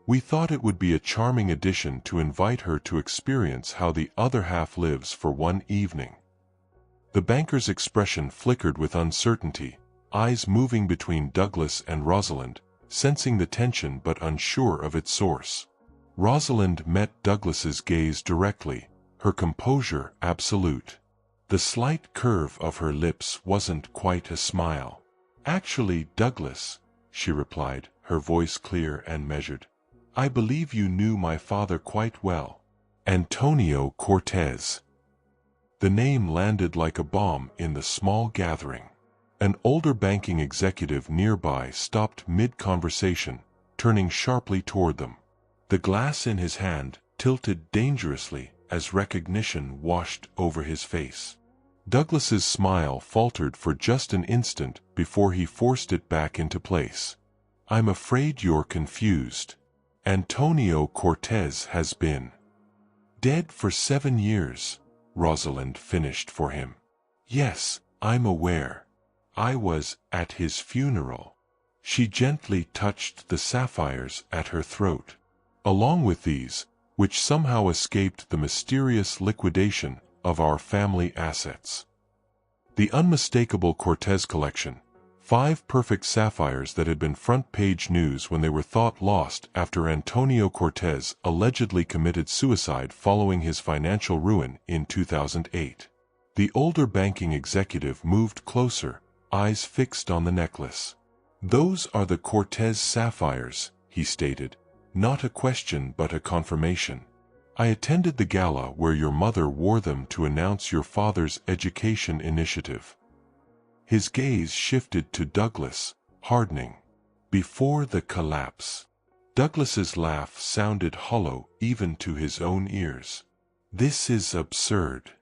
We thought it would be a charming addition to invite her to experience how the other half lives for one evening." The banker's expression flickered with uncertainty, eyes moving between Douglas and Rosalind, sensing the tension but unsure of its source. Rosalind met Douglas's gaze directly, her composure absolute. The slight curve of her lips wasn't quite a smile. "Actually, Douglas," she replied, her voice clear and measured, "I believe you knew my father quite well. Antonio Cortez." The name landed like a bomb in the small gathering. An older banking executive nearby stopped mid-conversation, turning sharply toward them. The glass in his hand tilted dangerously as recognition washed over his face. Douglas's smile faltered for just an instant before he forced it back into place. "I'm afraid you're confused. Antonio Cortez has been dead for 7 years. Rosalind finished for him. "Yes, I'm aware. I was at his funeral." She gently touched the sapphires at her throat. "Along with these, which somehow escaped the mysterious liquidation of our family assets. The unmistakable Cortez collection, 5 perfect sapphires that had been front-page news when they were thought lost after Antonio Cortez allegedly committed suicide following his financial ruin in 2008. The older banking executive moved closer, eyes fixed on the necklace. "Those are the Cortez sapphires," he stated, not a question but a confirmation. "I attended the gala where your mother wore them to announce your father's education initiative." His gaze shifted to Douglas, hardening. "Before the collapse." Douglas's laugh sounded hollow even to his own ears. "This is absurd.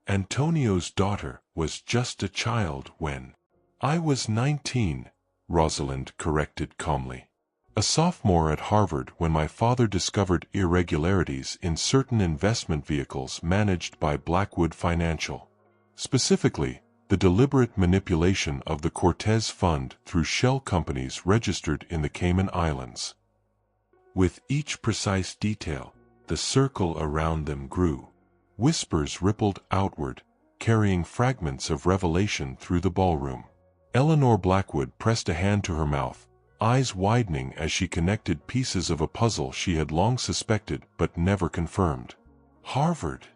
Antonio's daughter was just a child when—" "I was 19, Rosalind corrected calmly. "A sophomore at Harvard when my father discovered irregularities in certain investment vehicles managed by Blackwood Financial. Specifically, the deliberate manipulation of the Cortez Fund through shell companies registered in the Cayman Islands. With each precise detail, the circle around them grew. Whispers rippled outward, carrying fragments of revelation through the ballroom. Eleanor Blackwood pressed a hand to her mouth, eyes widening as she connected pieces of a puzzle she had long suspected but never confirmed. Harvard,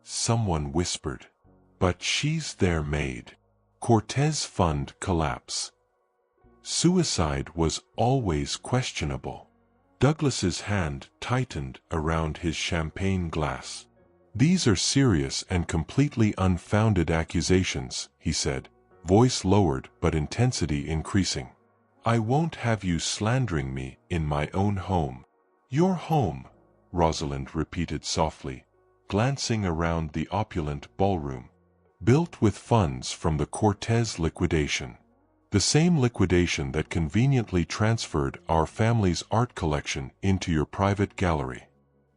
someone whispered. But she's their maid. Cortez fund collapse. Suicide was always questionable. Douglas's hand tightened around his champagne glass. These are serious and completely unfounded accusations, he said, voice lowered but intensity increasing. I won't have you slandering me in my own home. Your home, Rosalind repeated softly, glancing around the opulent ballroom. Built with funds from the Cortez liquidation. The same liquidation that conveniently transferred our family's art collection into your private gallery.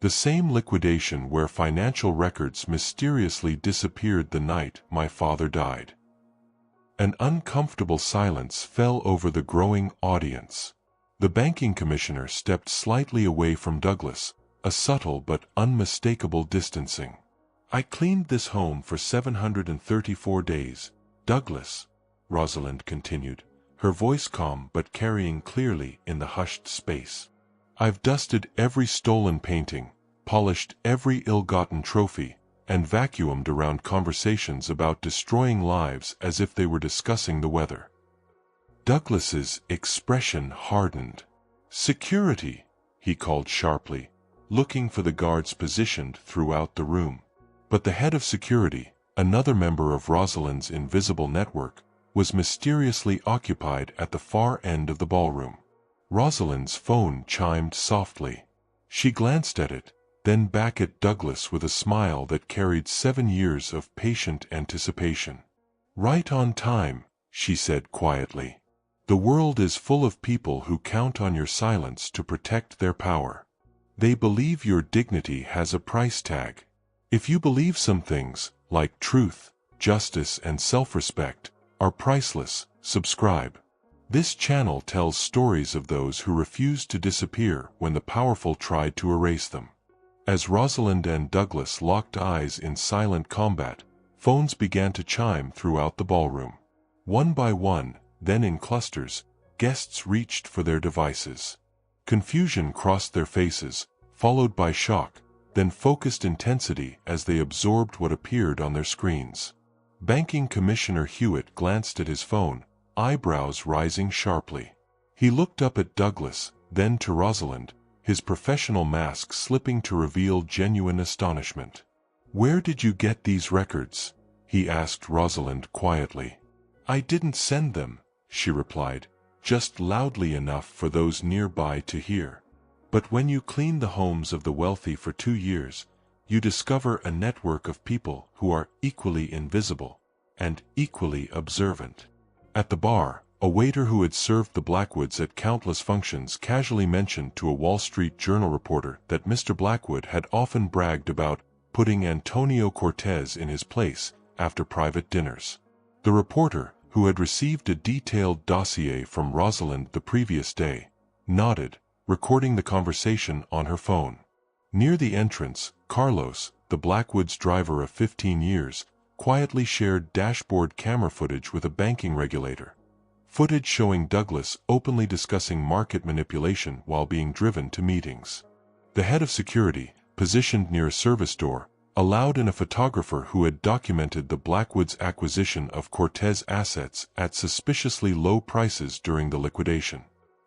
The same liquidation where financial records mysteriously disappeared the night my father died. An uncomfortable silence fell over the growing audience. The banking commissioner stepped slightly away from Douglas, a subtle but unmistakable distancing. I cleaned this home for 734 days, Douglas, Rosalind continued, her voice calm but carrying clearly in the hushed space. I've dusted every stolen painting, polished every ill-gotten trophy, and vacuumed around conversations about destroying lives as if they were discussing the weather. Douglas's expression hardened. Security, he called sharply, looking for the guards positioned throughout the room. But the head of security, another member of Rosalind's invisible network, was mysteriously occupied at the far end of the ballroom. Rosalind's phone chimed softly. She glanced at it, then back at Douglas with a smile that carried 7 years of patient anticipation. Right on time, she said quietly. The world is full of people who count on your silence to protect their power. They believe your dignity has a price tag. If you believe some things, like truth, justice, and self-respect, are priceless, subscribe. This channel tells stories of those who refused to disappear when the powerful tried to erase them. As Rosalind and Douglas locked eyes in silent combat, phones began to chime throughout the ballroom. One by one, then in clusters, guests reached for their devices. Confusion crossed their faces, followed by shock, then focused intensity as they absorbed what appeared on their screens. Banking Commissioner Hewitt glanced at his phone, eyebrows rising sharply. He looked up at Douglas, then to Rosalind, his professional mask slipping to reveal genuine astonishment. Where did you get these records? He asked Rosalind quietly. I didn't send them, she replied, just loudly enough for those nearby to hear. But when you clean the homes of the wealthy for 2 years, you discover a network of people who are equally invisible and equally observant. At the bar, a waiter who had served the Blackwoods at countless functions casually mentioned to a Wall Street Journal reporter that Mr. Blackwood had often bragged about putting Antonio Cortez in his place after private dinners. The reporter, who had received a detailed dossier from Rosalind the previous day, nodded, recording the conversation on her phone. Near the entrance, Carlos, the Blackwoods driver of 15 years, quietly shared dashboard camera footage with a banking regulator. Footage showing Douglas openly discussing market manipulation while being driven to meetings. The head of security, positioned near a service door, allowed in a photographer who had documented the Blackwoods' acquisition of Cortez assets at suspiciously low prices during the liquidation.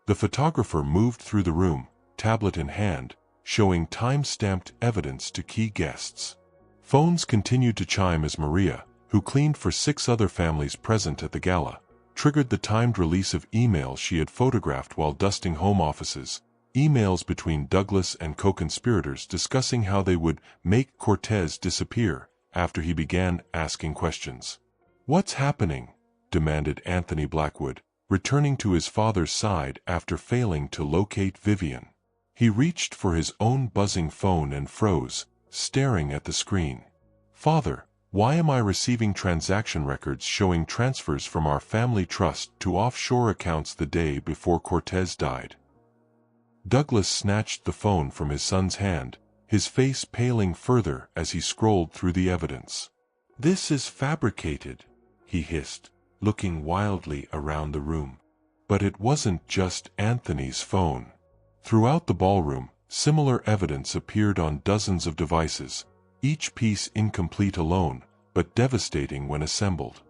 The photographer moved through the room, tablet in hand, showing time-stamped evidence to key guests. Phones continued to chime as Maria, who cleaned for 6 other families present at the gala, triggered the timed release of emails she had photographed while dusting home offices, emails between Douglas and co-conspirators discussing how they would make Cortez disappear after he began asking questions. "What's happening?" demanded Anthony Blackwood, returning to his father's side after failing to locate Vivian. He reached for his own buzzing phone and froze, staring at the screen. "Father, why am I receiving transaction records showing transfers from our family trust to offshore accounts the day before Cortez died?" Douglas snatched the phone from his son's hand, his face paling further as he scrolled through the evidence. "This is fabricated," he hissed, looking wildly around the room. But it wasn't just Anthony's phone. Throughout the ballroom, similar evidence appeared on dozens of devices, each piece incomplete alone, but devastating when assembled.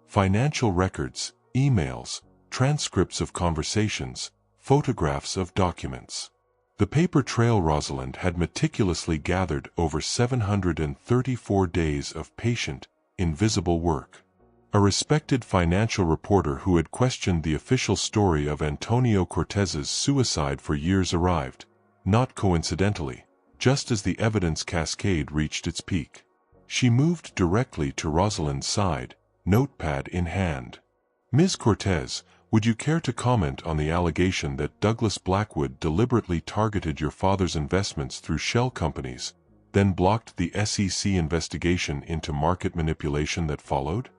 Financial records, emails, transcripts of conversations, photographs of documents. The paper trail Rosalind had meticulously gathered over 734 days of patient, invisible work. A respected financial reporter who had questioned the official story of Antonio Cortez's suicide for years arrived, not coincidentally, just as the evidence cascade reached its peak. She moved directly to Rosalind's side, notepad in hand. "Ms. Cortez, would you care to comment on the allegation that Douglas Blackwood deliberately targeted your father's investments through shell companies, then blocked the SEC investigation into market manipulation that followed?"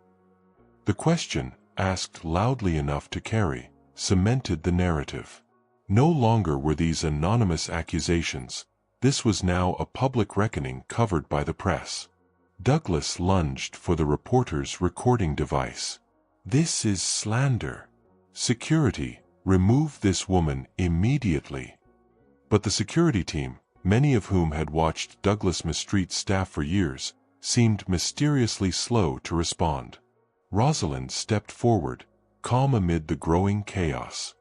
The question, asked loudly enough to carry, cemented the narrative. No longer were these anonymous accusations. This was now a public reckoning covered by the press. Douglas lunged for the reporter's recording device. "This is slander. Security, remove this woman immediately." But the security team, many of whom had watched Douglas mistreat staff for years, seemed mysteriously slow to respond. Rosalind stepped forward, calm amid the growing chaos.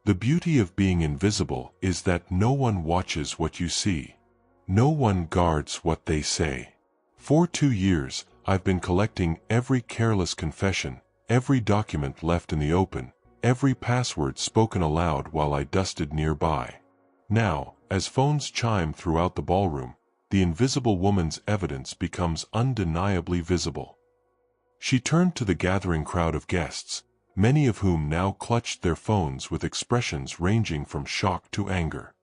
"The beauty of being invisible is that no one watches what you see. No one guards what they say. For 2 years, I've been collecting every careless confession, every document left in the open, every password spoken aloud while I dusted nearby. Now, as phones chime throughout the ballroom, the invisible woman's evidence becomes undeniably visible." She turned to the gathering crowd of guests, many of whom now clutched their phones with expressions ranging from shock to anger.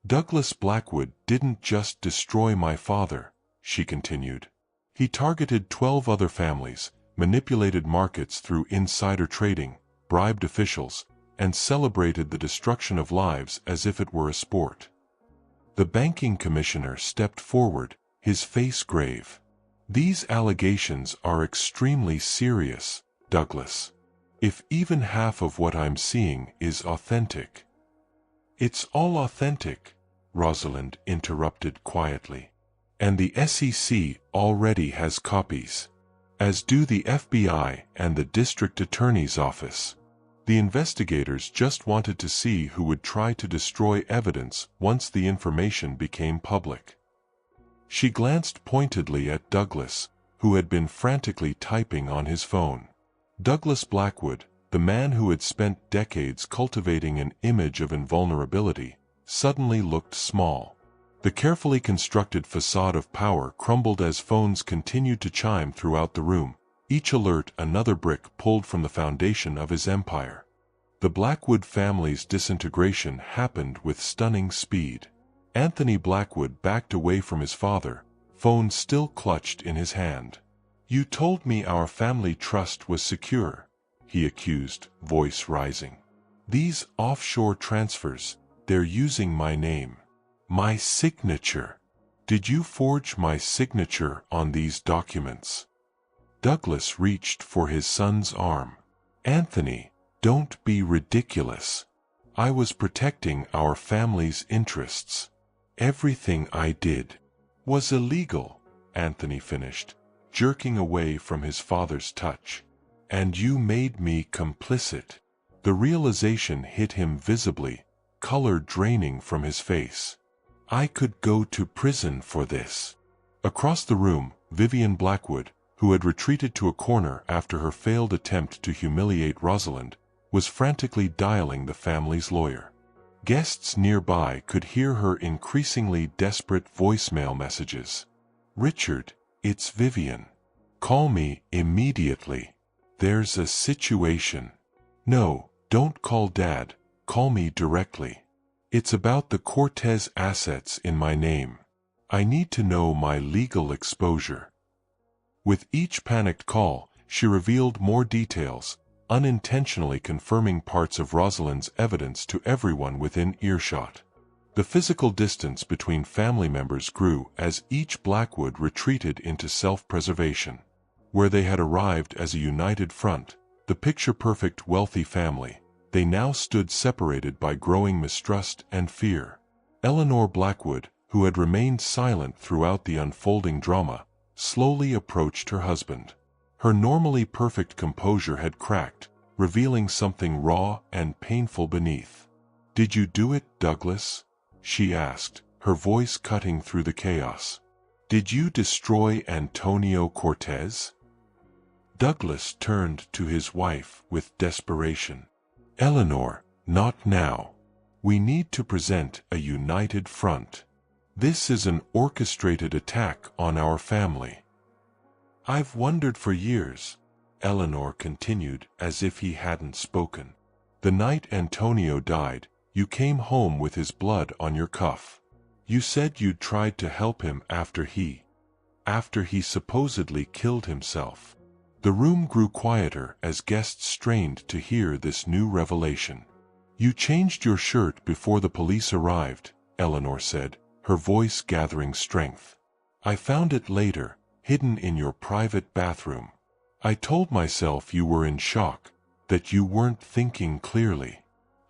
"Douglas Blackwood didn't just destroy my father," she continued. "He targeted 12 other families, manipulated markets through insider trading, bribed officials, and celebrated the destruction of lives as if it were a sport." The banking commissioner stepped forward, his face grave. "These allegations are extremely serious, Douglas. If even half of what I'm seeing is authentic—" "It's all authentic," Rosalind interrupted quietly. "And the SEC already has copies. As do the FBI and the district attorney's office. The investigators just wanted to see who would try to destroy evidence once the information became public." She glanced pointedly at Douglas, who had been frantically typing on his phone. Douglas Blackwood, the man who had spent decades cultivating an image of invulnerability, suddenly looked small. The carefully constructed facade of power crumbled as phones continued to chime throughout the room, each alert another brick pulled from the foundation of his empire. The Blackwood family's disintegration happened with stunning speed. Anthony Blackwood backed away from his father, phone still clutched in his hand. "You told me our family trust was secure," he accused, voice rising. "These offshore transfers, they're using my name. My signature. Did you forge my signature on these documents?" Douglas reached for his son's arm. "Anthony, don't be ridiculous. I was protecting our family's interests. Everything I did was illegal," Anthony finished, jerking away from his father's touch. "And you made me complicit." The realization hit him visibly, color draining from his face. "I could go to prison for this." Across the room, Vivian Blackwood, who had retreated to a corner after her failed attempt to humiliate Rosalind, was frantically dialing the family's lawyer. Guests nearby could hear her increasingly desperate voicemail messages. "Richard, it's Vivian. Call me immediately. There's a situation." "No, don't call Dad, call me directly. It's about the Cortez assets in my name. I need to know my legal exposure." With each panicked call, she revealed more details, unintentionally confirming parts of Rosalind's evidence to everyone within earshot. The physical distance between family members grew as each Blackwood retreated into self-preservation. Where they had arrived as a united front, the picture-perfect wealthy family, They now stood separated by growing mistrust and fear. Eleanor Blackwood, who had remained silent throughout the unfolding drama, slowly approached her husband. Her normally perfect composure had cracked, revealing something raw and painful beneath. "Did you do it, Douglas?" she asked, her voice cutting through the chaos. "Did you destroy Antonio Cortez?" Douglas turned to his wife with desperation. "Eleanor, not now. We need to present a united front. This is an orchestrated attack on our family." "I've wondered for years," Eleanor continued as if he hadn't spoken. "The night Antonio died, you came home with his blood on your cuff. You said you'd tried to help him after he supposedly killed himself." The room grew quieter as guests strained to hear this new revelation. "You changed your shirt before the police arrived," Eleanor said, her voice gathering strength. "I found it later, hidden in your private bathroom. I told myself you were in shock, that you weren't thinking clearly.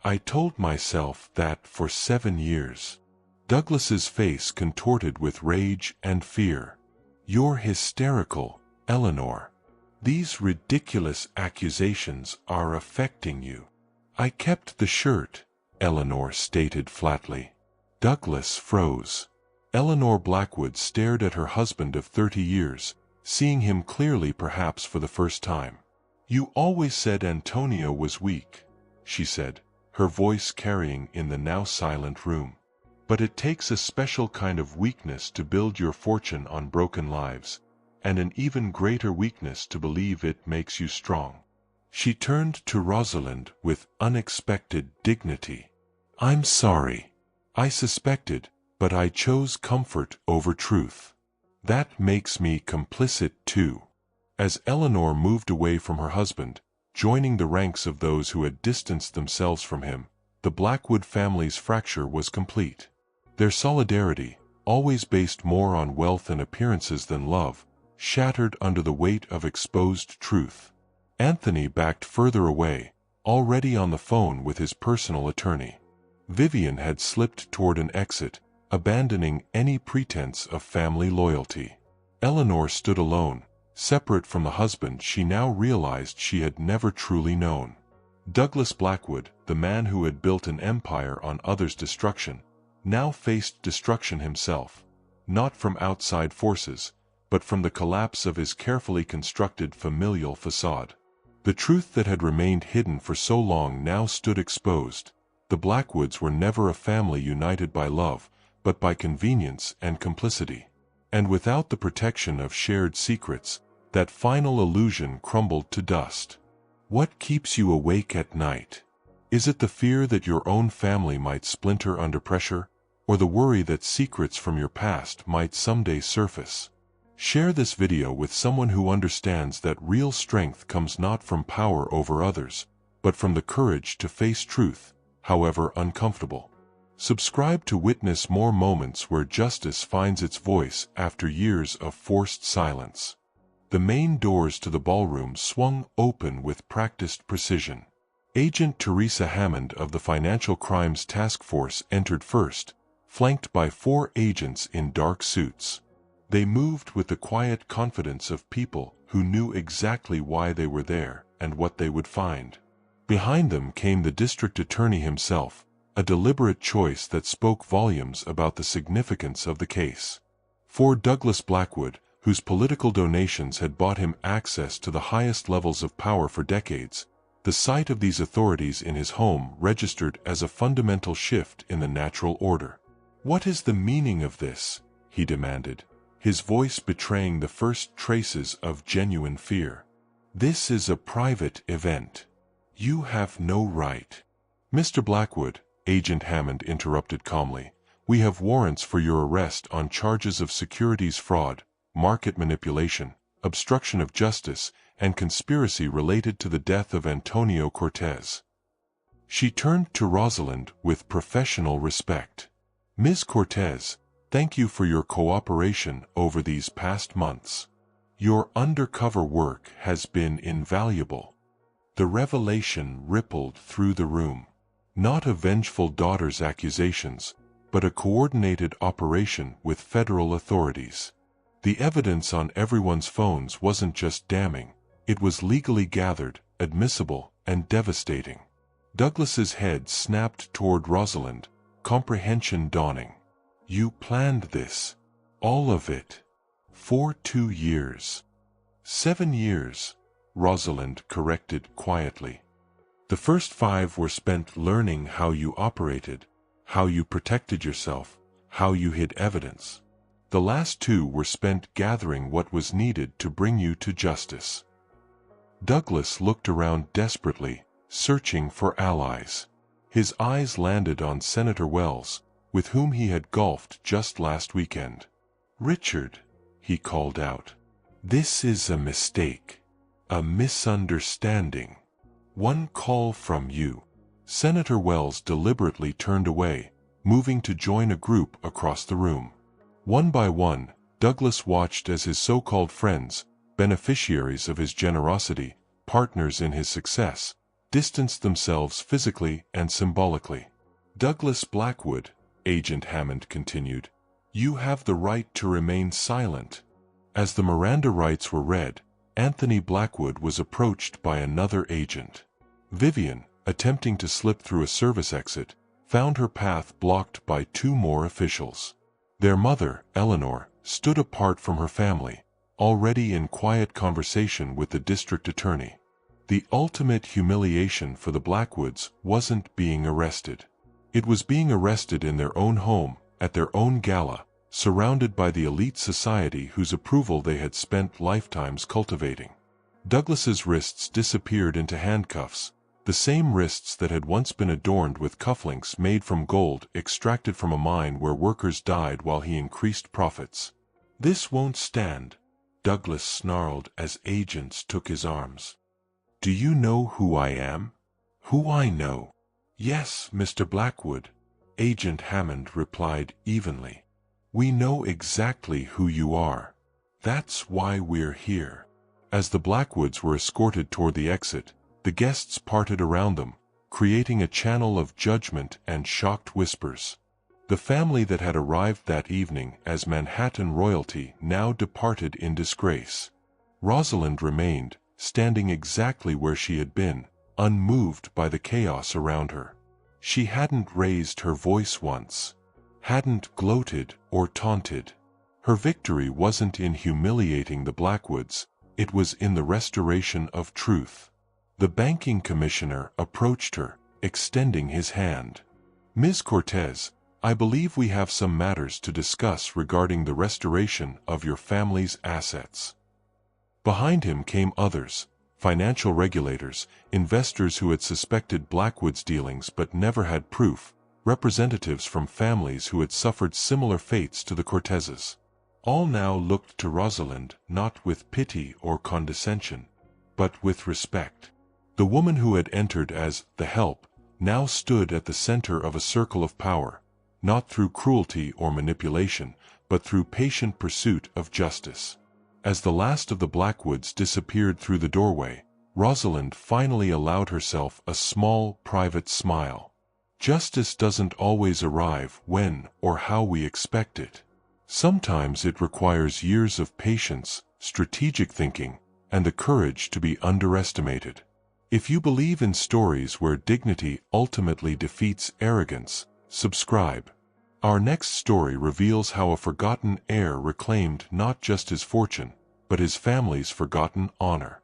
I told myself that for 7 years." Douglas's face contorted with rage and fear. "You're hysterical, Eleanor. These ridiculous accusations are affecting you." "I kept the shirt," Eleanor stated flatly. Douglas froze. Eleanor Blackwood stared at her husband of 30 years, seeing him clearly perhaps for the first time. "You always said Antonio was weak," she said, her voice carrying in the now silent room. "But it takes a special kind of weakness to build your fortune on broken lives, and an even greater weakness to believe it makes you strong." She turned to Rosalind with unexpected dignity. "I'm sorry. I suspected, but I chose comfort over truth. That makes me complicit too." As Eleanor moved away from her husband, joining the ranks of those who had distanced themselves from him, the Blackwood family's fracture was complete. Their solidarity, always based more on wealth and appearances than love, shattered under the weight of exposed truth. Anthony backed further away, already on the phone with his personal attorney. Vivian had slipped toward an exit, abandoning any pretense of family loyalty. Eleanor stood alone, separate from the husband she now realized she had never truly known. Douglas Blackwood, the man who had built an empire on others' destruction, now faced destruction himself, not from outside forces, but from the collapse of his carefully constructed familial facade. The truth that had remained hidden for so long now stood exposed. The Blackwoods were never a family united by love, but by convenience and complicity. And without the protection of shared secrets, that final illusion crumbled to dust. What keeps you awake at night? Is it the fear that your own family might splinter under pressure, or the worry that secrets from your past might someday surface? Share this video with someone who understands that real strength comes not from power over others, but from the courage to face truth, however uncomfortable. Subscribe to witness more moments where justice finds its voice after years of forced silence. The main doors to the ballroom swung open with practiced precision. Agent Teresa Hammond of the Financial Crimes Task Force entered first, flanked by 4 agents in dark suits. They moved with the quiet confidence of people who knew exactly why they were there and what they would find. Behind them came the district attorney himself, a deliberate choice that spoke volumes about the significance of the case. For Douglas Blackwood, whose political donations had bought him access to the highest levels of power for decades, the sight of these authorities in his home registered as a fundamental shift in the natural order. "What is the meaning of this?" he demanded, his voice betraying the first traces of genuine fear. "This is a private event. You have no right." "Mr. Blackwood," Agent Hammond interrupted calmly, "we have warrants for your arrest on charges of securities fraud, market manipulation, obstruction of justice, and conspiracy related to the death of Antonio Cortez." She turned to Rosalind with professional respect. "Ms. Cortez, thank you for your cooperation over these past months. Your undercover work has been invaluable." The revelation rippled through the room. Not a vengeful daughter's accusations, but a coordinated operation with federal authorities. The evidence on everyone's phones wasn't just damning, it was legally gathered, admissible, and devastating. Douglas's head snapped toward Rosalind, comprehension dawning. You planned this. All of it. For 2 years. 7 years, Rosalind corrected quietly. The first 5 were spent learning how you operated, how you protected yourself, how you hid evidence. The last 2 were spent gathering what was needed to bring you to justice. Douglas looked around desperately, searching for allies. His eyes landed on Senator Wells, with whom he had golfed just last weekend. "Richard," he called out, "this is a mistake. A misunderstanding. One call from you." Senator Wells deliberately turned away, moving to join a group across the room. One by one, Douglas watched as his so-called friends, beneficiaries of his generosity, partners in his success, distanced themselves physically and symbolically. "Douglas Blackwood," Agent Hammond continued, "you have the right to remain silent." As the Miranda rights were read, Anthony Blackwood was approached by another agent. Vivian, attempting to slip through a service exit, found her path blocked by 2 more officials. Their mother, Eleanor, stood apart from her family, already in quiet conversation with the district attorney. The ultimate humiliation for the Blackwoods wasn't being arrested. It was being arrested in their own home, at their own gala, surrounded by the elite society whose approval they had spent lifetimes cultivating. Douglas's wrists disappeared into handcuffs, the same wrists that had once been adorned with cufflinks made from gold extracted from a mine where workers died while he increased profits. "This won't stand," Douglas snarled as agents took his arms. "Do you know who I am?" "Who I know?" "Yes, Mr. Blackwood," Agent Hammond replied evenly. "We know exactly who you are. That's why we're here." As the Blackwoods were escorted toward the exit, the guests parted around them, creating a channel of judgment and shocked whispers. The family that had arrived that evening as Manhattan royalty now departed in disgrace. Rosalind remained, standing exactly where she had been, unmoved by the chaos around her. She hadn't raised her voice once, hadn't gloated or taunted. Her victory wasn't in humiliating the Blackwoods, it was in the restoration of truth. The banking commissioner approached her, extending his hand. "Ms. Cortez, I believe we have some matters to discuss regarding the restoration of your family's assets." Behind him came others, financial regulators, investors who had suspected Blackwood's dealings but never had proof, representatives from families who had suffered similar fates to the Cortezes. All now looked to Rosalind not with pity or condescension, but with respect. The woman who had entered as the help now stood at the center of a circle of power, not through cruelty or manipulation, but through patient pursuit of justice. As the last of the Blackwoods disappeared through the doorway, Rosalind finally allowed herself a small, private smile. Justice doesn't always arrive when or how we expect it. Sometimes it requires years of patience, strategic thinking, and the courage to be underestimated. If you believe in stories where dignity ultimately defeats arrogance, subscribe. Our next story reveals how a forgotten heir reclaimed not just his fortune, but his family's forgotten honor.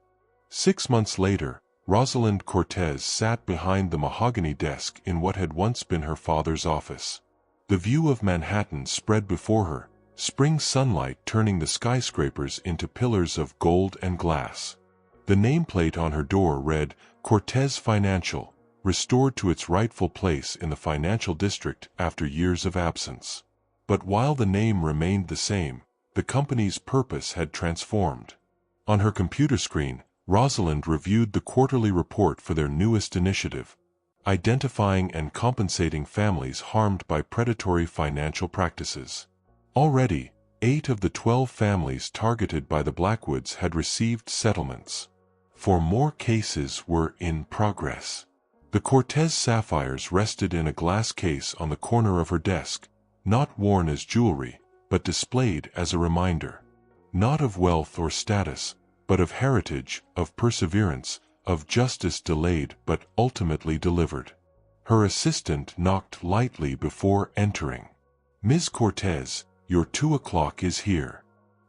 6 months later, Rosalind Cortez sat behind the mahogany desk in what had once been her father's office. The view of Manhattan spread before her, spring sunlight turning the skyscrapers into pillars of gold and glass. The nameplate on her door read, "Cortez Financial, restored to its rightful place in the financial district after years of absence." But while the name remained the same, the company's purpose had transformed. On her computer screen, Rosalind reviewed the quarterly report for their newest initiative, identifying and compensating families harmed by predatory financial practices. Already, 8 of the 12 families targeted by the Blackwoods had received settlements. for more cases were in progress. The Cortez sapphires rested in a glass case on the corner of her desk, not worn as jewelry, but displayed as a reminder. Not of wealth or status, but of heritage, of perseverance, of justice delayed but ultimately delivered. Her assistant knocked lightly before entering. "Ms. Cortez, your 2 o'clock is here.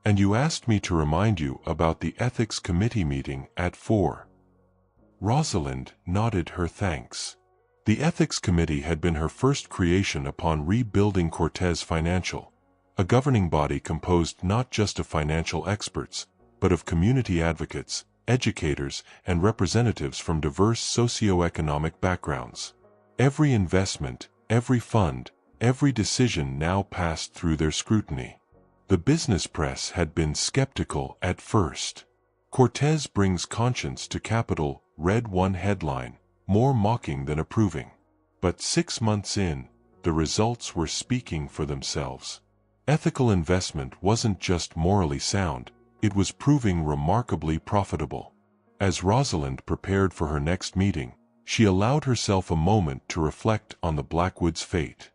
And you asked me to remind you about the Ethics Committee meeting at 4. Rosalind nodded her thanks. The Ethics Committee had been her first creation upon rebuilding Cortez Financial, a governing body composed not just of financial experts, but of community advocates, educators, and representatives from diverse socioeconomic backgrounds. Every investment, every fund, every decision now passed through their scrutiny. The business press had been skeptical at first. "Cortez brings conscience to capital," read one headline, more mocking than approving. But 6 months in, the results were speaking for themselves. Ethical investment wasn't just morally sound, it was proving remarkably profitable. As Rosalind prepared for her next meeting, she allowed herself a moment to reflect on the Blackwood's fate.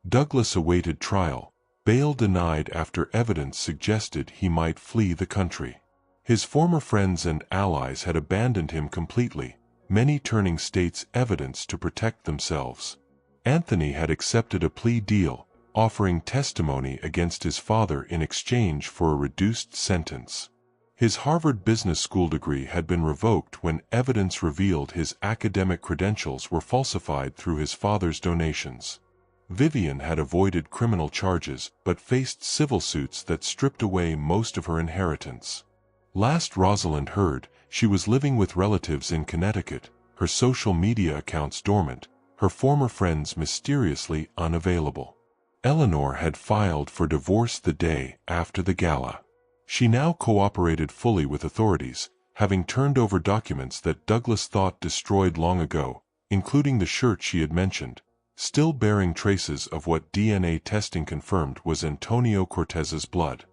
Douglas awaited trial, bail denied after evidence suggested he might flee the country. His former friends and allies had abandoned him completely, many turning state's evidence to protect themselves. Anthony had accepted a plea deal, offering testimony against his father in exchange for a reduced sentence. His Harvard Business School degree had been revoked when evidence revealed his academic credentials were falsified through his father's donations. Vivian had avoided criminal charges but faced civil suits that stripped away most of her inheritance. Last Rosalind heard, she was living with relatives in Connecticut, her social media accounts dormant, her former friends mysteriously unavailable. Eleanor had filed for divorce the day after the gala. She now cooperated fully with authorities, having turned over documents that Douglas thought destroyed long ago, including the shirt she had mentioned, still bearing traces of what DNA testing confirmed was Antonio Cortez's blood.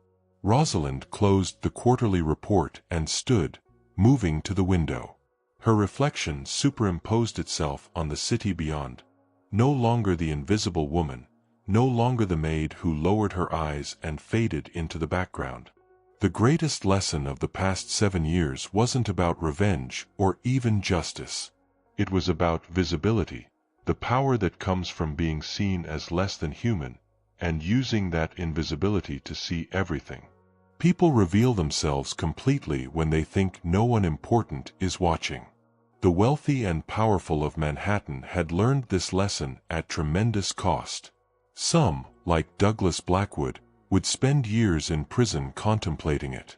Rosalind closed the quarterly report and stood, moving to the window. Her reflection superimposed itself on the city beyond. No longer the invisible woman, no longer the maid who lowered her eyes and faded into the background. The greatest lesson of the past 7 years wasn't about revenge or even justice. It was about visibility, the power that comes from being seen as less than human, and using that invisibility to see everything. People reveal themselves completely when they think no one important is watching. The wealthy and powerful of Manhattan had learned this lesson at tremendous cost. Some, like Douglas Blackwood, would spend years in prison contemplating it.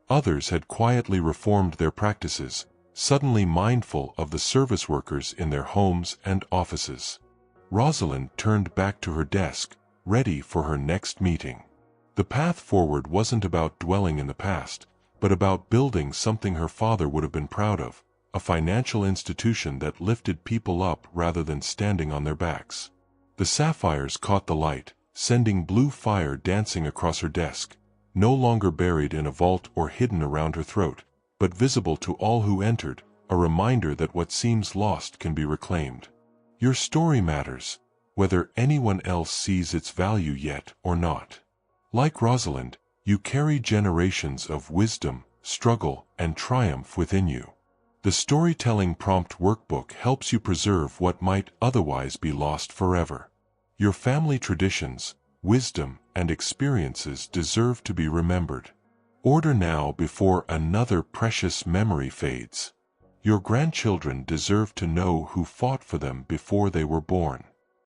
Others had quietly reformed their practices, suddenly mindful of the service workers in their homes and offices. Rosalind turned back to her desk, ready for her next meeting. The path forward wasn't about dwelling in the past, but about building something her father would have been proud of, a financial institution that lifted people up rather than standing on their backs. The sapphires caught the light, sending blue fire dancing across her desk, no longer buried in a vault or hidden around her throat, but visible to all who entered, a reminder that what seems lost can be reclaimed. Your story matters, whether anyone else sees its value yet or not. Like Rosalind, you carry generations of wisdom, struggle, and triumph within you. The Storytelling Prompt Workbook helps you preserve what might otherwise be lost forever. Your family traditions, wisdom, and experiences deserve to be remembered. Order now before another precious memory fades. Your grandchildren deserve to know who fought for them before they were born.